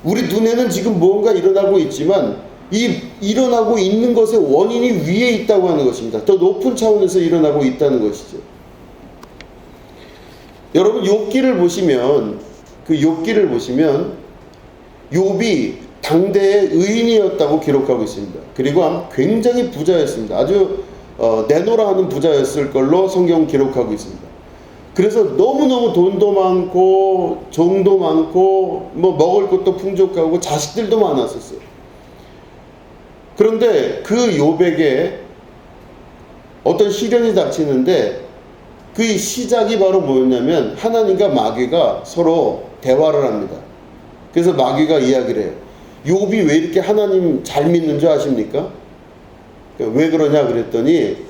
우리 눈에는 지금 무언가 일어나고 있지만 이 일어나고 있는 것의 원인이 위에 있다고 하는 것입니다. 더 높은 차원에서 일어나고 있다는 것이죠. 여러분 욥기를 보시면 욥이 당대의 의인이었다고 기록하고 있습니다. 그리고 굉장히 부자였습니다. 아주 내노라 하는 부자였을 걸로 성경 기록하고 있습니다. 그래서 너무너무 돈도 많고 종도 많고 뭐 먹을 것도 풍족하고 자식들도 많았었어요. 그런데 그 욥에게 어떤 시련이 닥치는데 그 시작이 바로 뭐였냐면 하나님과 마귀가 서로 대화를 합니다. 그래서 마귀가 이야기를 해요. 욥이 왜 이렇게 하나님 잘 믿는 줄 아십니까? 왜 그러냐 그랬더니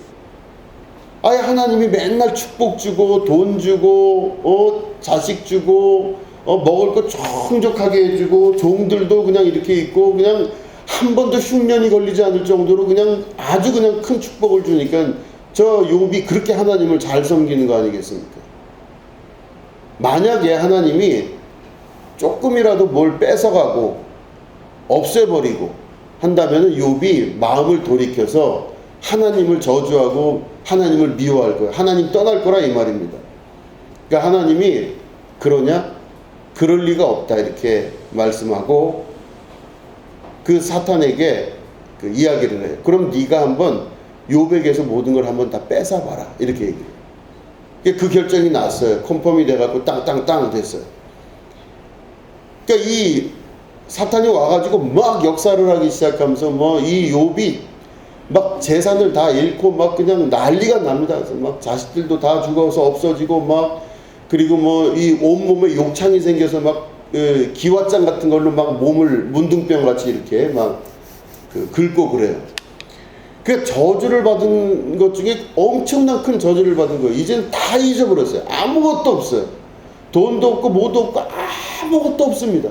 아예 하나님이 맨날 축복 주고 돈 주고 자식 주고 먹을 거充足하게 해주고 종들도 그냥 이렇게 있고 그냥 한 번도 흉년이 걸리지 않을 정도로 그냥 아주 그냥 큰 축복을 주니까 저 욥이 그렇게 하나님을 잘 섬기는 거 아니겠습니까? 만약에 하나님이 조금이라도 뭘 뺏어가고 없애버리고 한다면 욥이 마음을 돌이켜서 하나님을 저주하고 하나님을 미워할 거야. 하나님 떠날 거라 이 말입니다. 그러니까 하나님이 그러냐? 그럴 리가 없다 이렇게 말씀하고 그 사탄에게 그 이야기를 해요. 그럼 네가 한번 욥에게서 모든 걸 한번 다 뺏어봐라 이렇게 얘기해요. 그 결정이 났어요. 컨펌이 돼갖고 땅땅땅 됐어요. 그러니까 이 사탄이 와가지고 막 역사를 하기 시작하면서 뭐 이 욥이 막 재산을 다 잃고 막 그냥 난리가 납니다. 그래서 막 자식들도 다 죽어서 없어지고 막 그리고 뭐 이 온몸에 욕창이 생겨서 막 기왓장 같은 걸로 막 몸을 문둥병 같이 이렇게 막 긁고 그래요. 그 저주를 받은 것 중에 엄청난 큰 저주를 받은 거예요. 이제는 다 잊어버렸어요. 아무것도 없어요. 돈도 없고 뭐도 없고 아무것도 없습니다.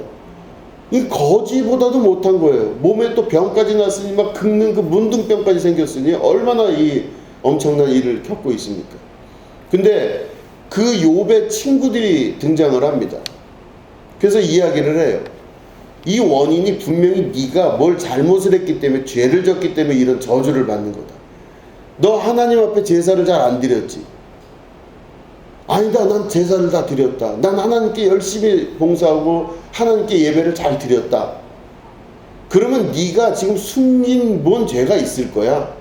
이 거지보다도 못한 거예요. 몸에 또 병까지 났으니 막 긁는 그 문둥병까지 생겼으니 얼마나 이 엄청난 일을 겪고 있습니까? 근데 그 욥의 친구들이 등장을 합니다. 그래서 이야기를 해요. 이 원인이 분명히 네가 뭘 잘못을 했기 때문에 죄를 졌기 때문에 이런 저주를 받는 거다. 너 하나님 앞에 제사를 잘 안 드렸지? 아니다. 난 제사를 다 드렸다. 난 하나님께 열심히 봉사하고 하나님께 예배를 잘 드렸다. 그러면 네가 지금 숨긴 뭔 죄가 있을 거야.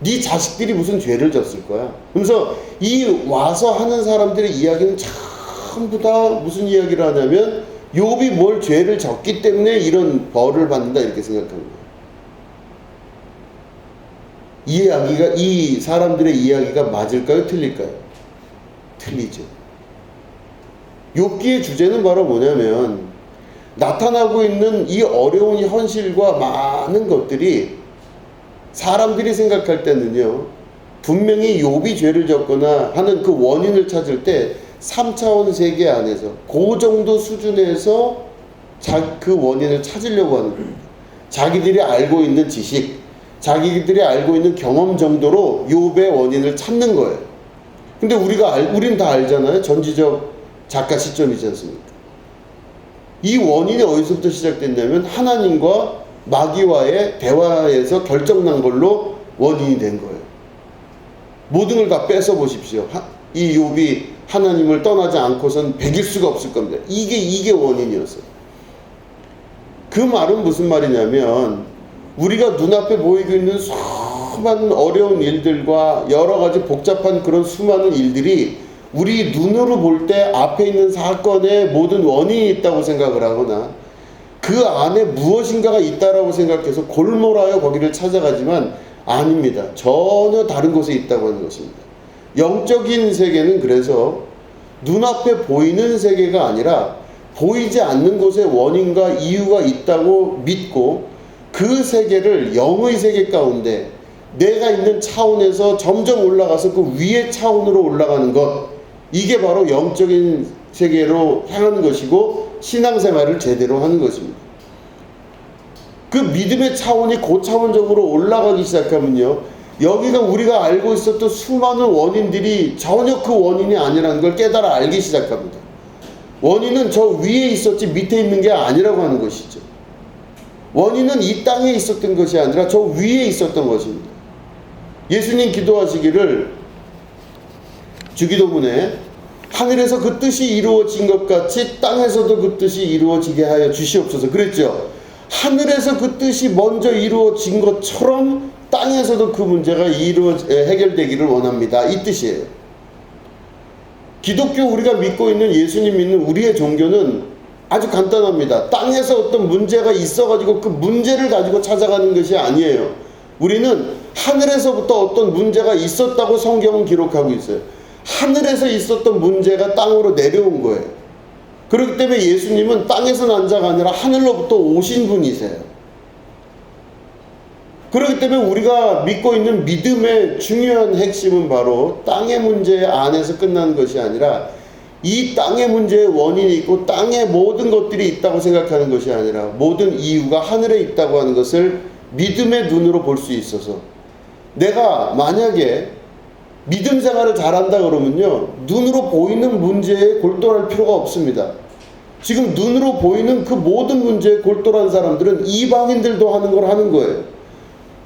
네 자식들이 무슨 죄를 졌을 거야. 그래서 이 와서 하는 사람들의 이야기는 전부 다 무슨 이야기를 하냐면 욥이 뭘 죄를 졌기 때문에 이런 벌을 받는다 이렇게 생각합니다. 이 이야기가 이 사람들의 이야기가 맞을까요? 틀릴까요? 틀리죠. 욥기의 주제는 바로 뭐냐면 나타나고 있는 이 어려운 현실과 많은 것들이 사람들이 생각할 때는요 분명히 욥이 죄를 졌거나 하는 그 원인을 찾을 때 3차원 세계 안에서 그 정도 수준에서 그 원인을 찾으려고 하는 겁니다. 자기들이 알고 있는 지식, 자기들이 알고 있는 경험 정도로 욥의 원인을 찾는 거예요. 근데 우린 다 알잖아요. 전지적 작가 시점이지 않습니까? 이 원인이 어디서부터 시작됐냐면 하나님과 마귀와의 대화에서 결정난 걸로 원인이 된 거예요. 모든 걸 다 뺏어 보십시오. 이 욥이 하나님을 떠나지 않고선 백일 수가 없을 겁니다. 이게 원인이었어요. 그 말은 무슨 말이냐면 우리가 눈앞에 보이고 있는 수많은 어려운 일들과 여러 가지 복잡한 그런 수많은 일들이 우리 눈으로 볼 때 앞에 있는 사건에 모든 원인이 있다고 생각을 하거나 그 안에 무엇인가가 있다라고 생각해서 골몰하여 거기를 찾아가지만 아닙니다. 전혀 다른 곳에 있다고 하는 것입니다. 영적인 세계는 그래서 눈앞에 보이는 세계가 아니라 보이지 않는 곳에 원인과 이유가 있다고 믿고 그 세계를 영의 세계 가운데 내가 있는 차원에서 점점 올라가서 그 위의 차원으로 올라가는 것, 이게 바로 영적인 세계로 향하는 것이고 신앙생활을 제대로 하는 것입니다. 그 믿음의 차원이 고차원적으로 올라가기 시작하면요 여기가 우리가 알고 있었던 수많은 원인들이 전혀 그 원인이 아니라는 걸 깨달아 알기 시작합니다. 원인은 저 위에 있었지 밑에 있는 게 아니라고 하는 것이죠. 원인은 이 땅에 있었던 것이 아니라 저 위에 있었던 것입니다. 예수님 기도하시기를 주기도문에 하늘에서 그 뜻이 이루어진 것 같이 땅에서도 그 뜻이 이루어지게 하여 주시옵소서 그랬죠. 하늘에서 그 뜻이 먼저 이루어진 것처럼 땅에서도 그 문제가 해결되기를 원합니다. 이 뜻이에요. 기독교 우리가 믿고 있는 예수님 믿는 우리의 종교는 아주 간단합니다. 땅에서 어떤 문제가 있어가지고 그 문제를 가지고 찾아가는 것이 아니에요. 우리는 하늘에서부터 어떤 문제가 있었다고 성경은 기록하고 있어요. 하늘에서 있었던 문제가 땅으로 내려온 거예요. 그렇기 때문에 예수님은 땅에서 난 자가 아니라 하늘로부터 오신 분이세요. 그렇기 때문에 우리가 믿고 있는 믿음의 중요한 핵심은 바로 땅의 문제 안에서 끝나는 것이 아니라 이 땅의 문제의 원인이 있고 땅에 모든 것들이 있다고 생각하는 것이 아니라 모든 이유가 하늘에 있다고 하는 것을 믿음의 눈으로 볼 수 있어서, 내가 만약에 믿음 생활을 잘한다 그러면요, 눈으로 보이는 문제에 골똘할 필요가 없습니다. 지금 눈으로 보이는 그 모든 문제에 골똘한 사람들은 이방인들도 하는 걸 하는 거예요.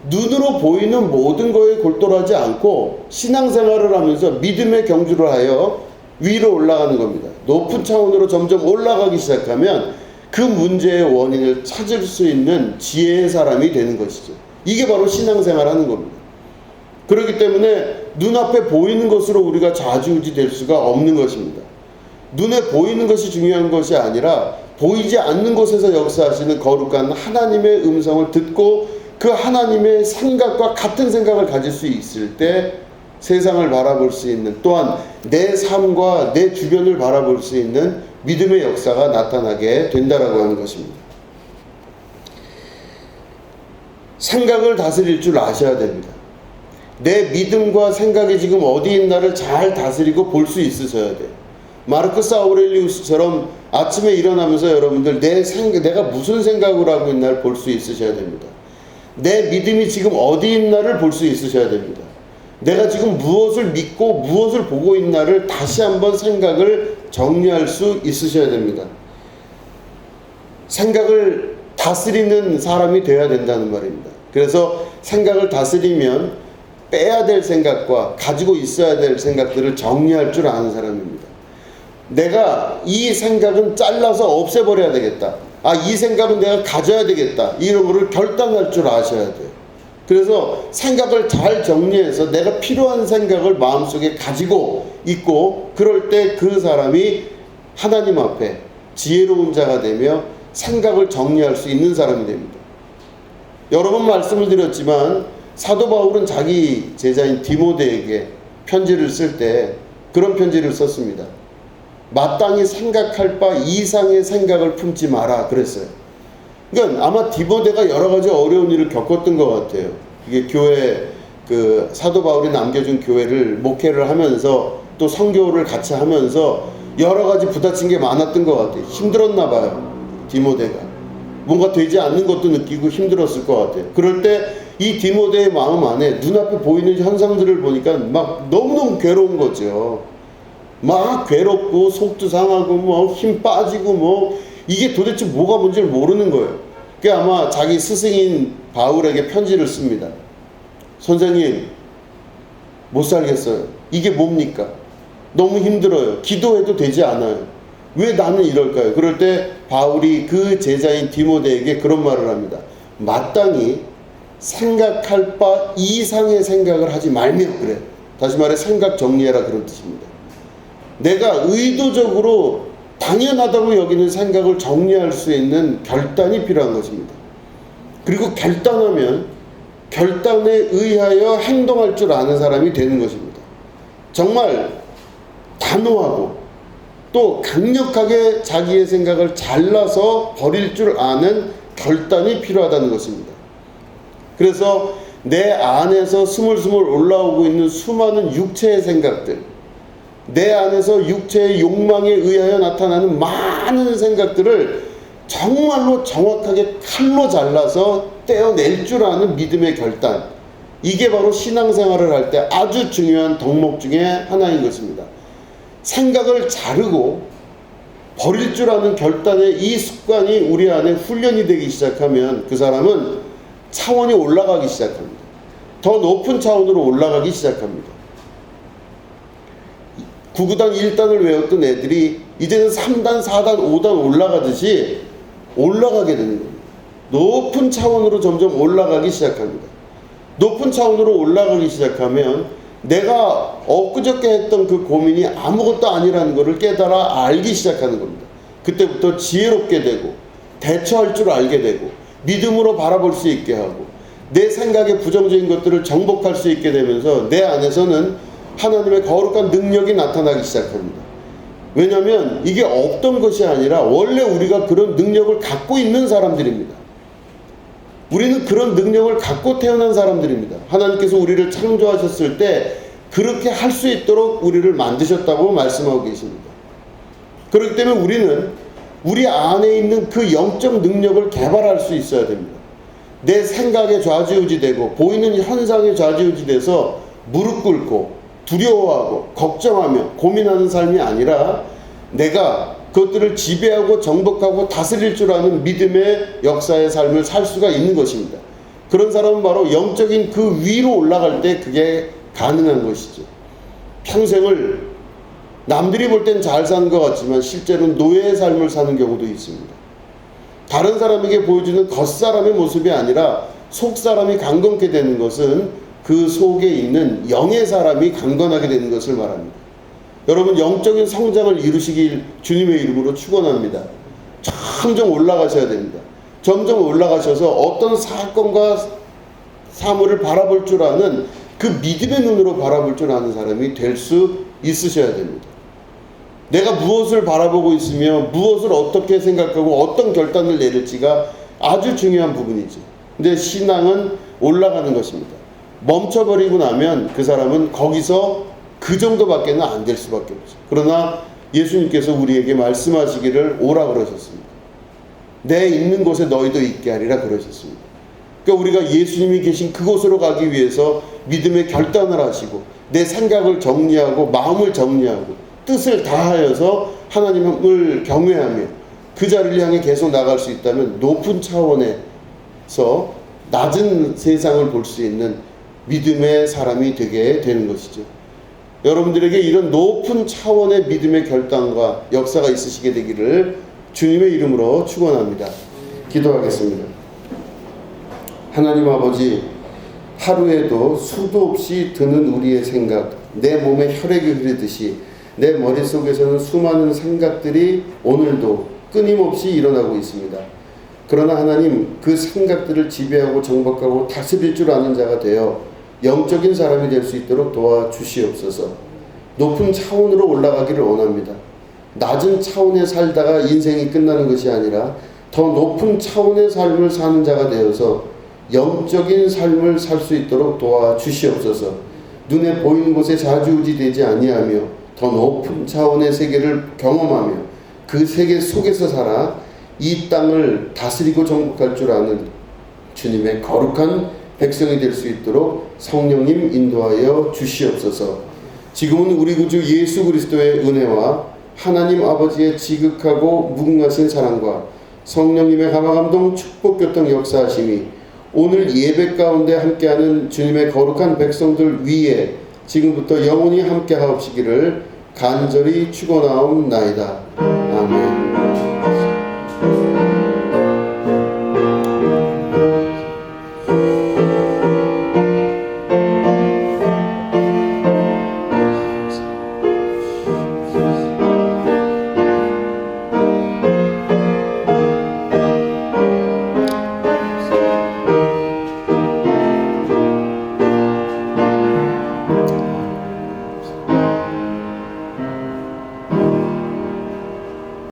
눈으로 보이는 모든 거에 골똘하지 않고 신앙생활을 하면서 믿음의 경주를 하여 위로 올라가는 겁니다. 높은 차원으로 점점 올라가기 시작하면 그 문제의 원인을 찾을 수 있는 지혜의 사람이 되는 것이죠. 이게 바로 신앙생활 하는 겁니다. 그렇기 때문에 눈앞에 보이는 것으로 우리가 좌지우지 될 수가 없는 것입니다. 눈에 보이는 것이 중요한 것이 아니라 보이지 않는 곳에서 역사하시는 거룩한 하나님의 음성을 듣고 그 하나님의 생각과 같은 생각을 가질 수 있을 때 세상을 바라볼 수 있는, 또한 내 삶과 내 주변을 바라볼 수 있는 믿음의 역사가 나타나게 된다라고 하는 것입니다. 생각을 다스릴 줄 아셔야 됩니다. 내 믿음과 생각이 지금 어디 있나를 잘 다스리고 볼 수 있으셔야 돼요. 마르크스 아우렐리우스처럼 아침에 일어나면서 여러분들 내가 무슨 생각을 하고 있나를 볼 수 있으셔야 됩니다. 내 믿음이 지금 어디 있나를 볼 수 있으셔야 됩니다. 내가 지금 무엇을 믿고 무엇을 보고 있나를 다시 한번 생각을 정리할 수 있으셔야 됩니다. 생각을 다스리는 사람이 되어야 된다는 말입니다. 그래서 생각을 다스리면 빼야 될 생각과 가지고 있어야 될 생각들을 정리할 줄 아는 사람입니다. 내가 이 생각은 잘라서 없애버려야 되겠다. 이 생각은 내가 가져야 되겠다. 이런 거를 결단할 줄 아셔야 돼요. 그래서 생각을 잘 정리해서 내가 필요한 생각을 마음속에 가지고 있고, 그럴 때 그 사람이 하나님 앞에 지혜로운 자가 되며 생각을 정리할 수 있는 사람이 됩니다. 여러 번 말씀을 드렸지만 사도 바울은 자기 제자인 디모데에게 편지를 쓸 때 그런 편지를 썼습니다. 마땅히 생각할 바 이상의 생각을 품지 마라 그랬어요. 그러니까 아마 디모데가 여러 가지 어려운 일을 겪었던 것 같아요. 이게 교회, 사도 바울이 남겨준 교회를 목회를 하면서 또 선교를 같이 하면서 여러 가지 부딪힌 게 많았던 것 같아요. 힘들었나 봐요. 디모데가 뭔가 되지 않는 것도 느끼고 힘들었을 것 같아요. 그럴 때 이 디모데의 마음 안에 눈앞에 보이는 현상들을 보니까 막 너무너무 괴로운 거죠. 막 괴롭고 속도 상하고 뭐 힘 빠지고 뭐 이게 도대체 뭐가 뭔지를 모르는 거예요. 그게 아마 자기 스승인 바울에게 편지를 씁니다. 선생님, 못 살겠어요. 이게 뭡니까? 너무 힘들어요. 기도해도 되지 않아요. 왜 나는 이럴까요? 그럴 때 바울이 그 제자인 디모데에게 그런 말을 합니다. 마땅히 생각할 바 이상의 생각을 하지 말며, 그래. 다시 말해 생각 정리해라 그런 뜻입니다. 내가 의도적으로 당연하다고 여기는 생각을 정리할 수 있는 결단이 필요한 것입니다. 그리고 결단하면 결단에 의하여 행동할 줄 아는 사람이 되는 것입니다. 정말 단호하고 또 강력하게 자기의 생각을 잘라서 버릴 줄 아는 결단이 필요하다는 것입니다. 그래서 내 안에서 스물스물 올라오고 있는 수많은 육체의 생각들, 내 안에서 육체의 욕망에 의하여 나타나는 많은 생각들을 정말로 정확하게 칼로 잘라서 떼어낼 줄 아는 믿음의 결단, 이게 바로 신앙생활을 할 때 아주 중요한 덕목 중에 하나인 것입니다. 생각을 자르고 버릴 줄 아는 결단의 이 습관이 우리 안에 훈련이 되기 시작하면 그 사람은 차원이 올라가기 시작합니다. 더 높은 차원으로 올라가기 시작합니다. 9구단 1단을 외웠던 애들이 이제는 3단, 4단, 5단 올라가듯이 올라가게 되는 겁니다. 높은 차원으로 점점 올라가기 시작합니다. 높은 차원으로 올라가기 시작하면 내가 엊그저께 했던 그 고민이 아무것도 아니라는 것을 깨달아 알기 시작하는 겁니다. 그때부터 지혜롭게 되고 대처할 줄 알게 되고 믿음으로 바라볼 수 있게 하고 내 생각의 부정적인 것들을 정복할 수 있게 되면서 내 안에서는 하나님의 거룩한 능력이 나타나기 시작합니다. 왜냐하면 이게 없던 것이 아니라 원래 우리가 그런 능력을 갖고 있는 사람들입니다. 우리는 그런 능력을 갖고 태어난 사람들입니다. 하나님께서 우리를 창조하셨을 때 그렇게 할 수 있도록 우리를 만드셨다고 말씀하고 계십니다. 그렇기 때문에 우리는 우리 안에 있는 그 영적 능력을 개발할 수 있어야 됩니다. 내 생각에 좌지우지되고 보이는 현상에 좌지우지돼서 무릎 꿇고 두려워하고 걱정하며 고민하는 삶이 아니라 내가 그것들을 지배하고 정복하고 다스릴 줄 아는 믿음의 역사의 삶을 살 수가 있는 것입니다. 그런 사람은 바로 영적인 그 위로 올라갈 때 그게 가능한 것이죠. 평생을 남들이 볼 땐 잘 사는 것 같지만 실제로는 노예의 삶을 사는 경우도 있습니다. 다른 사람에게 보여주는 겉사람의 모습이 아니라 속사람이 강건케 되는 것은 그 속에 있는 영의 사람이 강건하게 되는 것을 말합니다. 여러분, 영적인 성장을 이루시길 주님의 이름으로 축원합니다. 점점 올라가셔야 됩니다. 점점 올라가셔서 어떤 사건과 사물을 바라볼 줄 아는 그 믿음의 눈으로 바라볼 줄 아는 사람이 될 수 있으셔야 됩니다. 내가 무엇을 바라보고 있으며 무엇을 어떻게 생각하고 어떤 결단을 내릴지가 아주 중요한 부분이죠. 근데 신앙은 올라가는 것입니다. 멈춰버리고 나면 그 사람은 거기서 그 정도밖에는 안 될 수밖에 없죠. 그러나 예수님께서 우리에게 말씀하시기를 오라 그러셨습니다. 내 있는 곳에 너희도 있게 하리라 그러셨습니다. 그러니까 우리가 예수님이 계신 그곳으로 가기 위해서 믿음의 결단을 하시고 내 생각을 정리하고 마음을 정리하고 뜻을 다하여서 하나님을 경외하며 그 자리를 향해 계속 나갈 수 있다면 높은 차원에서 낮은 세상을 볼 수 있는 믿음의 사람이 되게 되는 것이죠. 여러분들에게 이런 높은 차원의 믿음의 결단과 역사가 있으시게 되기를 주님의 이름으로 축원합니다. 기도하겠습니다. 하나님 아버지, 하루에도 수도 없이 드는 우리의 생각, 내 몸에 혈액이 흐르듯이 내 머릿속에서는 수많은 생각들이 오늘도 끊임없이 일어나고 있습니다. 그러나 하나님, 그 생각들을 지배하고 정복하고 다스릴 줄 아는 자가 되어 영적인 사람이 될 수 있도록 도와주시옵소서. 높은 차원으로 올라가기를 원합니다. 낮은 차원에 살다가 인생이 끝나는 것이 아니라 더 높은 차원의 삶을 사는 자가 되어서 영적인 삶을 살 수 있도록 도와주시옵소서. 눈에 보이는 곳에 좌지우지되지 아니하며 더 높은 차원의 세계를 경험하며 그 세계 속에서 살아 이 땅을 다스리고 정복할 줄 아는 주님의 거룩한 백성이 될 수 있도록 성령님 인도하여 주시옵소서. 지금은 우리 구주 예수 그리스도의 은혜와 하나님 아버지의 지극하고 무궁하신 사랑과 성령님의 감화감동 축복교통 역사하심이 오늘 예배 가운데 함께하는 주님의 거룩한 백성들 위에 지금부터 영원히 함께하옵시기를 간절히 축원하옵나이다. 아멘.